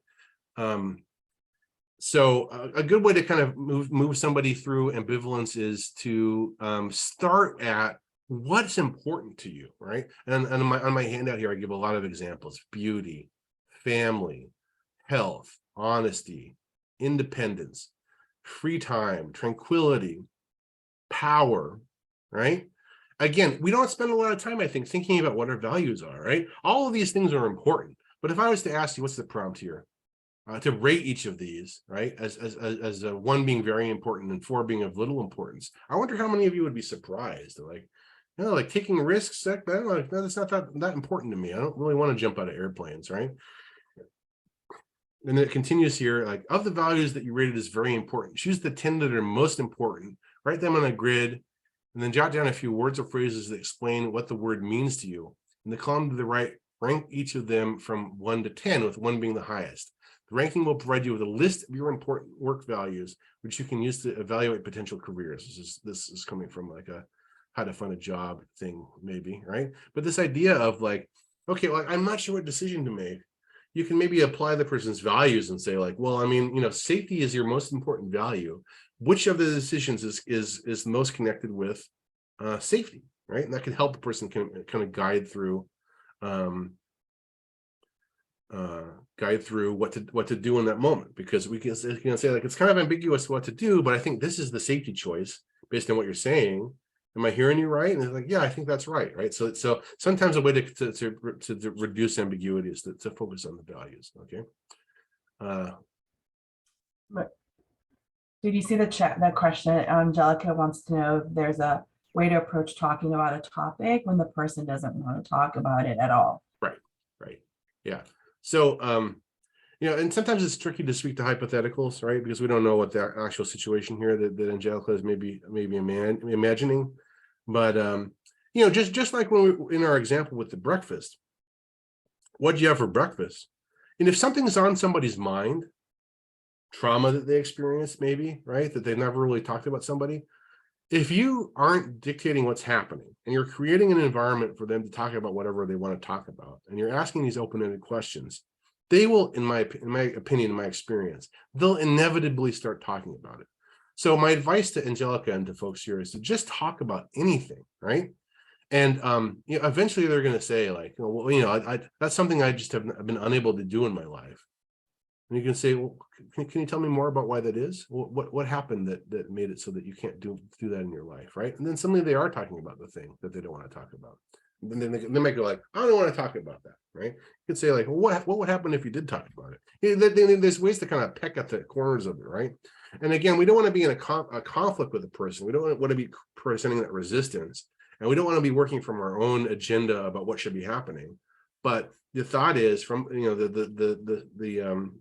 So a good way to kind of move somebody through ambivalence is to start at what's important to you, right? And on my handout here, I give a lot of examples: beauty, family, health, honesty, independence, free time, tranquility, power, right? Again, we don't spend a lot of time, I think, thinking about what our values are, right? All of these things are important. But if I was to ask you, what's the prompt here? To rate each of these, right? As one being very important and 4 being of little importance. I wonder how many of you would be surprised. Like, like taking risks, that's not that important to me. I don't really want to jump out of airplanes, right? And then it continues here, like, of the values that you rated as very important, choose the 10 that are most important, write them on a grid, and then jot down a few words or phrases that explain what the word means to you. In the column to the right, rank each of them from 1 to 10, with 1 being the highest. The ranking will provide you with a list of your important work values, which you can use to evaluate potential careers. This is coming from like a how to find a job thing, maybe, right? But this idea of like, okay, well, I'm not sure what decision to make. You can maybe apply the person's values and say like, well, I mean, safety is your most important value. Which of the decisions is most connected with safety, right? And that can help a person kind of guide through what to do in that moment, because we can say like, it's kind of ambiguous what to do, but I think this is the safety choice based on what you're saying. Am I hearing you right? And it's like, yeah, I think that's right, right? So sometimes a way to reduce ambiguity is to focus on the values. Okay. But did you see the chat? That question, Angelica wants to know if there's a way to approach talking about a topic when the person doesn't want to talk about it at all. Right. Yeah. So and sometimes it's tricky to speak to hypotheticals, right? Because we don't know what the actual situation here that Angelica is maybe imagining. But just like when we in our example with the breakfast, what'd you have for breakfast? And if something's on somebody's mind, trauma that they experienced, maybe, right, that they never really talked about somebody, if you aren't dictating what's happening and you're creating an environment for them to talk about whatever they want to talk about, and you're asking these open-ended questions, they will, in my opinion, in my experience, they'll inevitably start talking about it. So my advice to Angelica and to folks here is to just talk about anything, right? And eventually they're going to say like, well, that's something I just have been unable to do in my life. And you can say, well, can you tell me more about why that is? What happened that made it so that you can't do that in your life, right? And then suddenly they are talking about the thing that they don't want to talk about. And then they might go like, I don't want to talk about that, right? You could say like, well, what would happen if you did talk about it? There's ways to kind of peck at the corners of it, right? And again, we don't want to be in a conflict with the person. We don't want to be presenting that resistance, and we don't want to be working from our own agenda about what should be happening. But the thought is, from the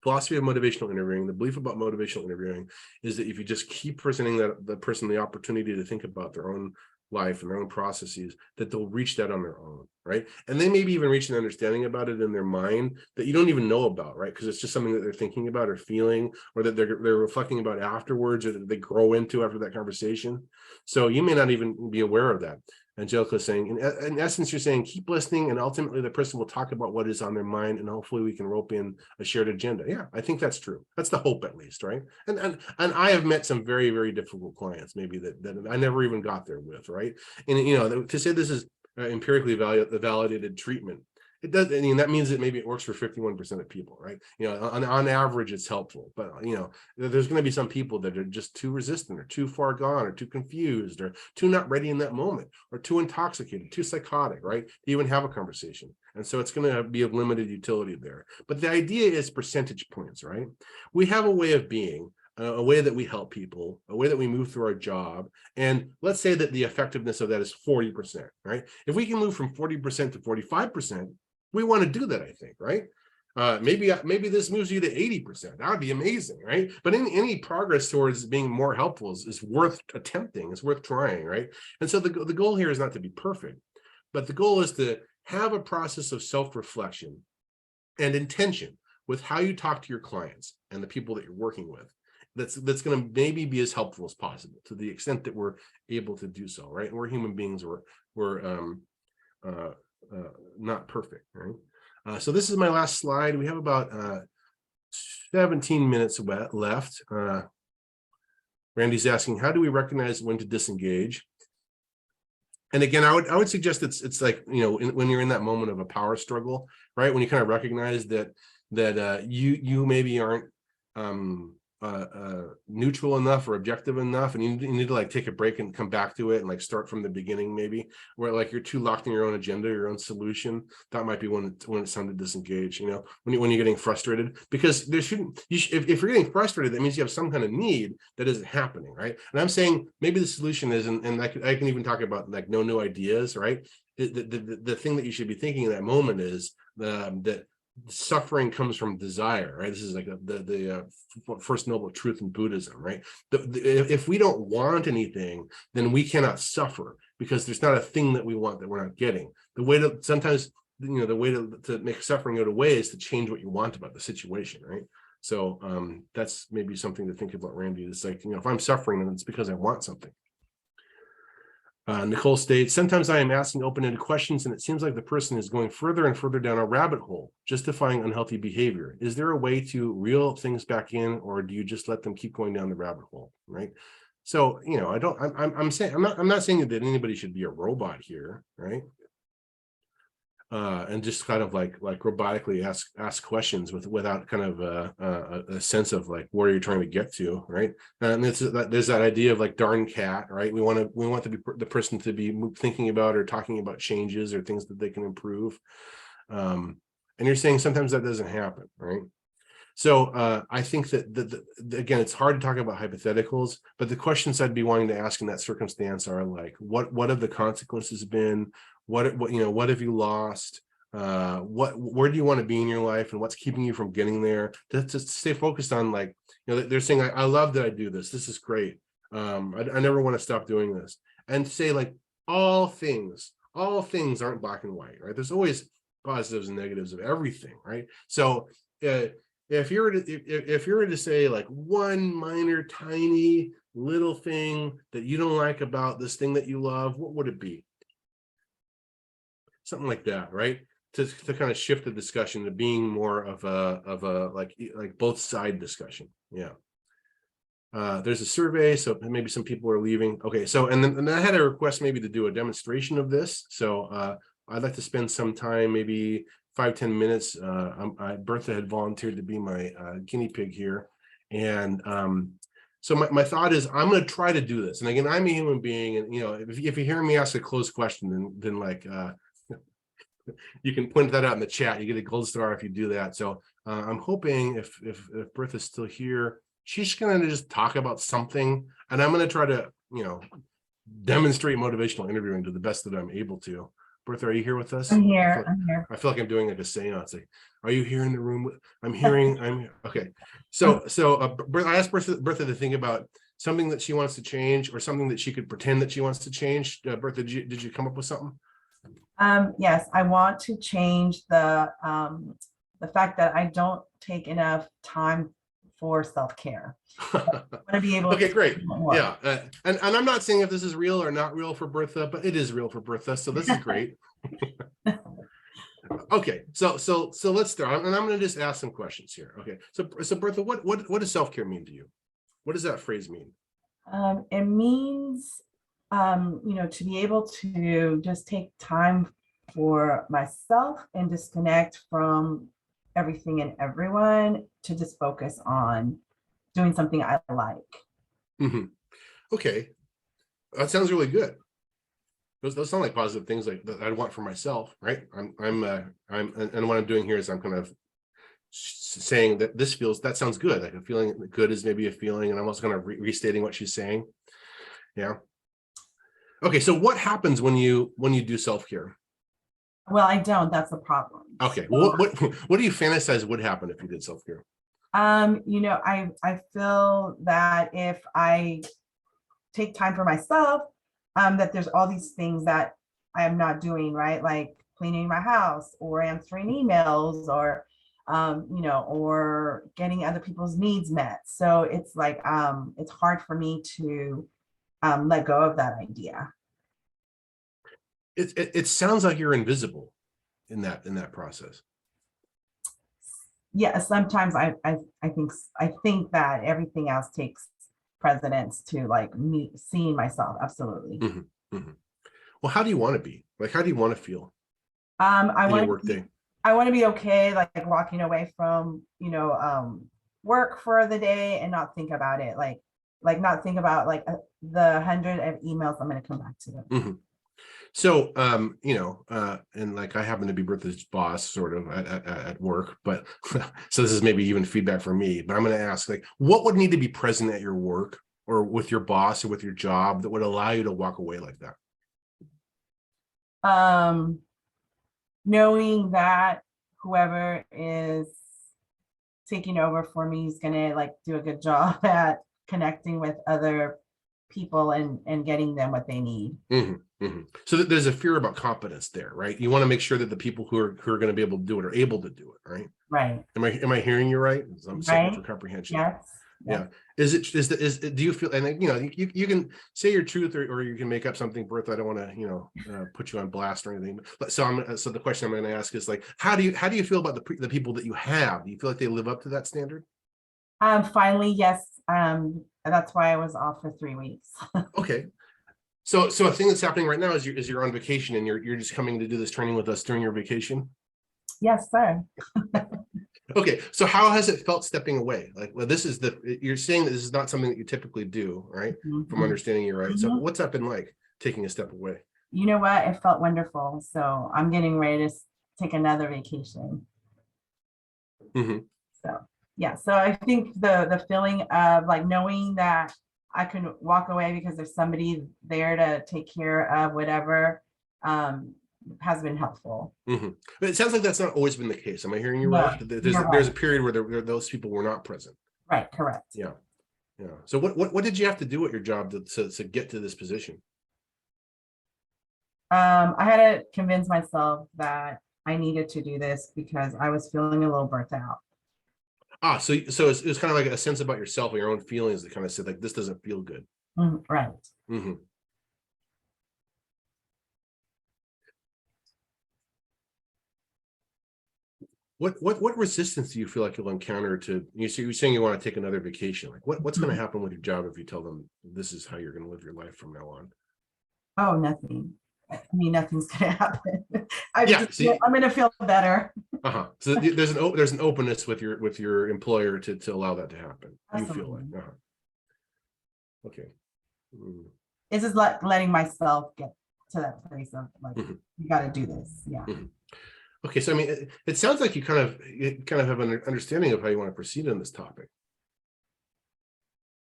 philosophy of motivational interviewing, the belief about motivational interviewing is that if you just keep presenting the person the opportunity to think about their own life and their own processes, that they'll reach that on their own, right? And they maybe even reach an understanding about it in their mind that you don't even know about, right? Because it's just something that they're thinking about or feeling, or that they're reflecting about afterwards, or that they grow into after that conversation. So you may not even be aware of that. Angelica is saying, in essence, you're saying keep listening, and ultimately the person will talk about what is on their mind, and hopefully we can rope in a shared agenda. Yeah, I think that's true. That's the hope, at least, right? And I have met some very, very difficult clients, maybe that I never even got there with, right? And to say this is empirically validated treatment, it does. I mean, that means that maybe it works for 51% of people, right? On average, it's helpful, but there's going to be some people that are just too resistant, or too far gone, or too confused, or too not ready in that moment, or too intoxicated, too psychotic, right, to even have a conversation. And so it's going to be of limited utility there. But the idea is percentage points, right? We have a way of being a way that we help people, a way that we move through our job. And let's say that the effectiveness of that is 40%, right? If we can move from 40% to 45%, we want to do that, I think, right? Maybe this moves you to 80%. That would be amazing, right? But any progress towards being more helpful is worth attempting. It's worth trying, right? And so the goal here is not to be perfect, but the goal is to have a process of self-reflection and intention with how you talk to your clients and the people that you're working with. That's going to maybe be as helpful as possible to the extent that we're able to do so, right? We're human beings. We're not perfect, right? So this is my last slide. We have about 17 minutes left. Randy's asking, how do we recognize when to disengage? And again, I would suggest it's like, you know, when you're in that moment of a power struggle, right? When you kind of recognize that you maybe aren't neutral enough or objective enough, and you need to like take a break and come back to it and like start from the beginning, maybe, where like you're too locked in your own agenda, your own solution. That might be when it's time to disengage, you know, when you're getting frustrated, because there shouldn't, if you're getting frustrated, that means you have some kind of need that isn't happening, right? And I'm saying maybe the solution is, and I can even talk about like no new ideas, right? The thing that you should be thinking in that moment is that suffering comes from desire, right? This is like the first noble truth in Buddhism, right? If we don't want anything, then we cannot suffer, because there's not a thing that we want that we're not getting. The way to sometimes, you know, the way to make suffering go away is to change what you want about the situation, right? So that's maybe something to think about, Randy. It's like, you know, if I'm suffering, then it's because I want something. Nicole states, sometimes I am asking open-ended questions and it seems like the person is going further and further down a rabbit hole, justifying unhealthy behavior. Is there a way to reel things back in, or do you just let them keep going down the rabbit hole, right? So, you know, I'm not saying that anybody should be a robot here, right? And just kind of like robotically ask questions without kind of a sense of like where you're trying to get to, right? And there's that idea of like darn cat, right? We want the person to be thinking about or talking about changes or things that they can improve. And you're saying sometimes that doesn't happen, right? So I think that again, it's hard to talk about hypotheticals, but the questions I'd be wanting to ask in that circumstance are like, what have the consequences been? What you know, what have you lost? Where do you want to be in your life, and what's keeping you from getting there? To stay focused on, like, you know, they're saying, I love that I do this. This is great. I never want to stop doing this. And say like all things aren't black and white, right? There's always positives and negatives of everything, right? So if you were to say like one minor, tiny little thing that you don't like about this thing that you love, what would it be? Something like that, right? To kind of shift the discussion to being more of a like both side discussion. Yeah. There's a survey, so maybe some people are leaving. Okay, so and I had a request maybe to do a demonstration of this. So I'd like to spend some time, maybe 5-10 minutes. Bertha had volunteered to be my guinea pig here, and so my thought is I'm going to try to do this. And again, I'm a human being, and you know, if you hear me ask a closed question, then like you can point that out in the chat. You get a gold star if you do that. So I'm hoping if Bertha's still here, she's going to just talk about something, and I'm going to try to, you know, demonstrate motivational interviewing to the best that I'm able to. Bertha, are you here with us? I'm here. I'm here. I feel like I'm doing like a seance. Like, are you here in the room? I'm hearing. Okay. So I asked Bertha to think about something that she wants to change, or something that she could pretend that she wants to change. Bertha, did you come up with something? Yes, I want to change the fact that I don't take enough time for self-care. I want to be able Okay, to great. do more. Yeah. And I'm not saying if this is real or not real for Bertha, but it is real for Bertha. So this is great. Okay. So let's start. And I'm going to just ask some questions here. Okay. So Bertha, what does self-care mean to you? What does that phrase mean? It means, you know, to be able to just take time for myself and disconnect from everything and everyone, to just focus on doing something I like. Mm-hmm. Okay. That sounds really good. Those sound like positive things like that I'd want for myself, right? And what I'm doing here is I'm kind of saying that that sounds good. Like a feeling good is maybe a feeling, and I'm also kind of restating what she's saying. Yeah. Okay. So what happens when you do self-care? Well, I don't. That's the problem. Okay. Well, what do you fantasize would happen if you did self-care? I feel that if I take time for myself, that there's all these things that I am not doing, right? Like cleaning my house or answering emails or, or getting other people's needs met. So it's like, it's hard for me to let go of that idea. It sounds like you're invisible in that process. Yeah, sometimes I think that everything else takes precedence to like me seeing myself. Absolutely. Mm-hmm, mm-hmm. Well, how do you want to be? Like, how do you want to feel I in your want work day? I want to be okay, like walking away from work for the day and not think about it, like not think about like the 100 of emails I'm going to come back to them. Mm-hmm. So, and like I happen to be Bertha's boss sort of at work, but so this is maybe even feedback for me, but I'm going to ask, like, what would need to be present at your work or with your boss or with your job that would allow you to walk away like that? Knowing that whoever is taking over for me is going to like do a good job at connecting with other people and getting them what they need. Mm-hmm, mm-hmm. So there's a fear about competence there, right? You want to make sure that the people who are going to be able to do it are able to do it, right? Right. Am I hearing you right? I'm checking for comprehension. Yes. Yeah. Do you feel, and you can say your truth or you can make up something, Bertha. I don't want to put you on blast or anything. So the question I'm going to ask is like, how do you feel about the people that you have? Do you feel like they live up to that standard? Finally, yes. That's why I was off for 3 weeks. Okay. So a thing that's happening right now is you're on vacation and you're just coming to do this training with us during your vacation. Yes, sir. Okay, so how has it felt stepping away? Like, well, you're saying that this is not something that you typically do, right? Mm-hmm. From understanding you, right? So what's that been like, taking a step away? You know what? It felt wonderful. So I'm getting ready to take another vacation. Mm-hmm. So yeah, so I think the feeling of like knowing that I can walk away because there's somebody there to take care of whatever has been helpful. Mm-hmm. But it sounds like that's not always been the case. Am I hearing you right? There's a period where those people were not present. Right, correct. Yeah. So what did you have to do at your job to get to this position? I had to convince myself that I needed to do this because I was feeling a little burnt out. So it was kind of like a sense about yourself or your own feelings that kind of said like, this doesn't feel good. Right. Mm-hmm. What resistance do you feel like you'll encounter you're saying you want to take another vacation? Like what's going to happen with your job if you tell them this is how you're going to live your life from now on? Oh, nothing. I mean, nothing's going to happen. I'm going to feel better. So there's an openness with your employer to allow that to happen. Absolutely. You feel like, okay. It's just like letting myself get to that place of like, you got to do this. Yeah. Mm-hmm. Okay, so I mean, it sounds like you kind of have an understanding of how you want to proceed on this topic.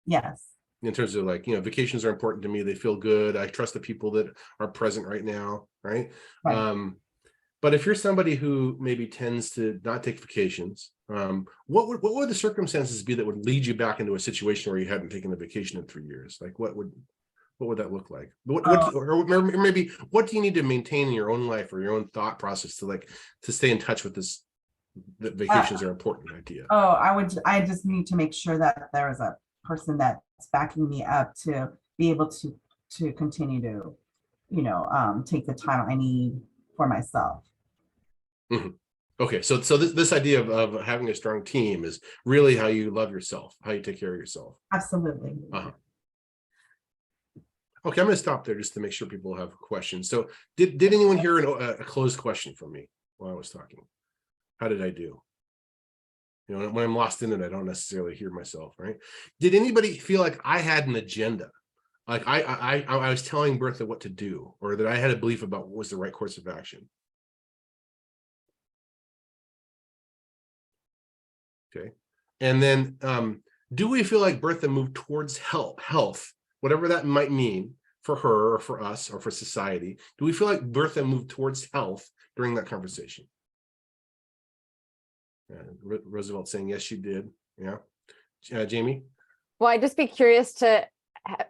Yes. In terms of like, vacations are important to me. They feel good. I trust the people that are present right now, right? But if you're somebody who maybe tends to not take vacations, what would the circumstances be that would lead you back into a situation where you hadn't taken a vacation in 3 years? Like what would that look like? Or maybe what do you need to maintain in your own life or your own thought process to stay in touch with this, that vacations are important idea? I just need to make sure that there is a person that's backing me up to be able to continue to, take the time I need for myself. Mm-hmm. Okay, so this idea of having a strong team is really how you love yourself, how you take care of yourself. Absolutely. Okay, I'm going to stop there just to make sure people have questions. So did anyone hear a closed question from me while I was talking? How did I do? When I'm lost in it, I don't necessarily hear myself, right? Did anybody feel like I had an agenda? Like I was telling Bertha what to do, or that I had a belief about what was the right course of action? Okay. And then do we feel like Bertha moved towards health, whatever that might mean for her or for us or for society? Do we feel like Bertha moved towards health during that conversation? Roosevelt saying yes, she did. Yeah. Jamie? Well, I'd just be curious to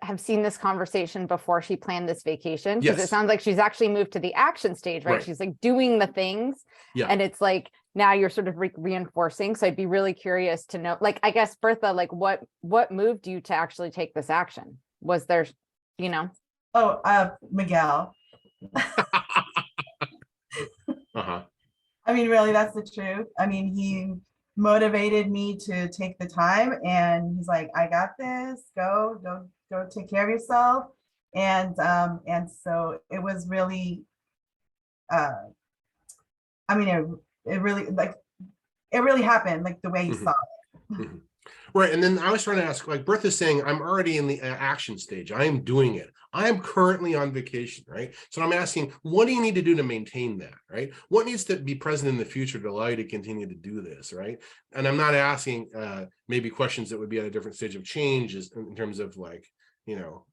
have seen this conversation before she planned this vacation, because Yes. it sounds like she's actually moved to the action stage, right? Right. She's like doing the things, Yeah. and it's like now you're sort of reinforcing. So I'd be really curious to know, like, I guess, Bertha, like what moved you to actually take this action? Was there, you know? Oh, Miguel. Uh-huh. I mean, really, that's the truth. I mean, he motivated me to take the time, and he's like, I got this, go take care of yourself. And so it was really, I mean, it really, like, it really happened like the way you Mhm. saw it. Mhm. Right. And then I was trying to ask, like Bertha's saying, I'm already in the action stage. I am doing it. I am currently on vacation, right? So I'm asking, what do you need to do to maintain that, right? What needs to be present in the future to allow you to continue to do this, right? And I'm not asking maybe questions that would be at a different stage of change in terms of like, you know,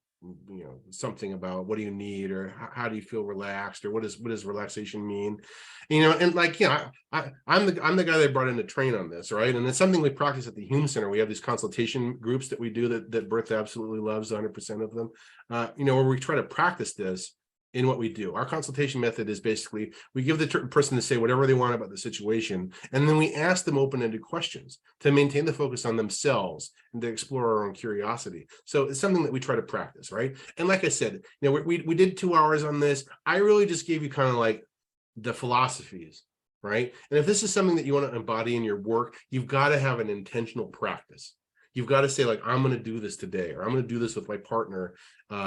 something about what do you need, or how do you feel relaxed, or what does relaxation mean, and like, I'm the guy that brought in to train on this, right? And it's something we practice at the Hume Center. We have these consultation groups that we do that Bertha absolutely loves, 100% of them, where we try to practice this in what we do. Our consultation method is basically we give the person to say whatever they want about the situation, and then we ask them open-ended questions to maintain the focus on themselves and to explore our own curiosity. So it's something that we try to practice, right? And like I said, we did 2 hours on this. I really just gave you kind of like the philosophies, right? And if this is something that you want to embody in your work, you've got to have an intentional practice. You've got to say, like, I'm going to do this today, or I'm going to do this with my partner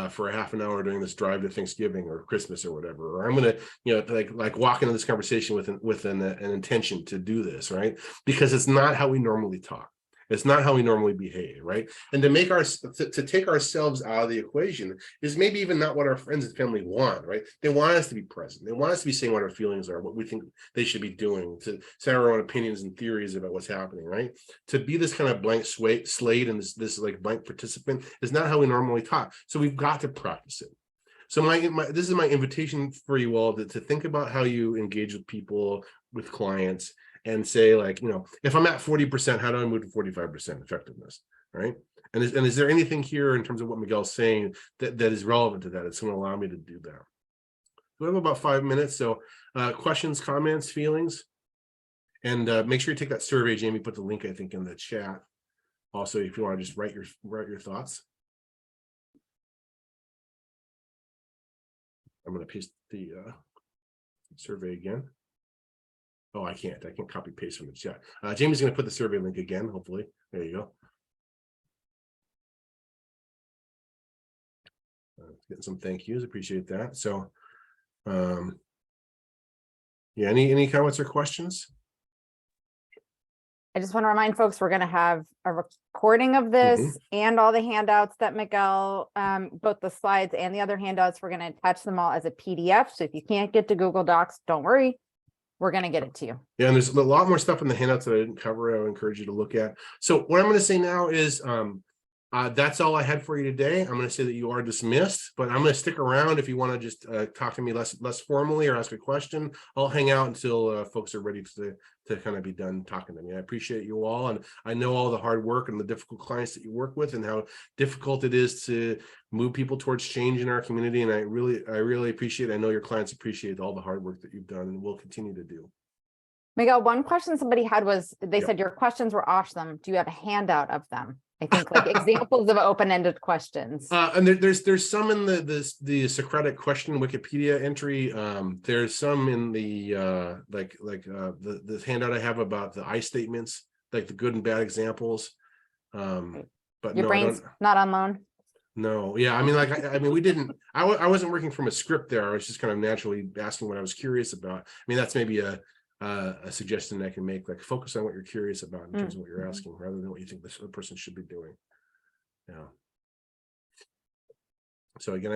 for a half an hour during this drive to Thanksgiving or Christmas or whatever, or I'm going to, like walk into this conversation with an intention to do this, right? Because it's not how we normally talk. It's not how we normally behave, right? And to make to take ourselves out of the equation is maybe even not what our friends and family want, right? They want us to be present. They want us to be saying what our feelings are, what we think they should be doing, to say our own opinions and theories about what's happening, right? To be this kind of blank slate and this like blank participant is not how we normally talk. So we've got to practice it. So this is my invitation for you all to think about how you engage with people, with clients, and say, like, if I'm at 40%, how do I move to 45% effectiveness, right? And is there anything here in terms of what Miguel's saying that is relevant to that? It's going to allow me to do that. We have about 5 minutes. So questions, comments, feelings, and make sure you take that survey. Jamie put the link, I think, in the chat. Also, if you want to just write your thoughts. I'm going to paste the survey again. Oh, I can't copy paste from the chat. Jamie's going to put the survey link again, hopefully. There you go. Getting some thank yous, appreciate that. So, yeah, any comments or questions? I just want to remind folks, we're going to have a recording of this and all the handouts that Miguel, both the slides and the other handouts, we're going to attach them all as a PDF. So if you can't get to Google Docs, don't worry. We're going to get it to you. Yeah, and there's a lot more stuff in the handouts that I didn't cover. I would encourage you to look at. So what I'm going to say now is that's all I had for you today. I'm going to say that you are dismissed, but I'm going to stick around if you want to just talk to me less formally or ask a question. I'll hang out until folks are ready to kind of be done talking to me. I appreciate you all, and I know all the hard work and the difficult clients that you work with and how difficult it is to move people towards change in our community. And I really appreciate it. I know your clients appreciate all the hard work that you've done and will continue to do. Miguel, one question somebody had was, they Yep. said your questions were awesome. Do you have a handout of them? I think like examples of open-ended questions. And there's some in the Socratic question Wikipedia entry. There's some in the the handout I have about the I statements, like the good and bad examples. But Your brain's not on loan. No, yeah, I mean, like, I mean, we didn't. I wasn't working from a script there. I was just kind of naturally asking what I was curious about. I mean, that's maybe a suggestion I can make, like focus on what you're curious about in terms of what you're asking rather than what you think this other person should be doing. Yeah. So again,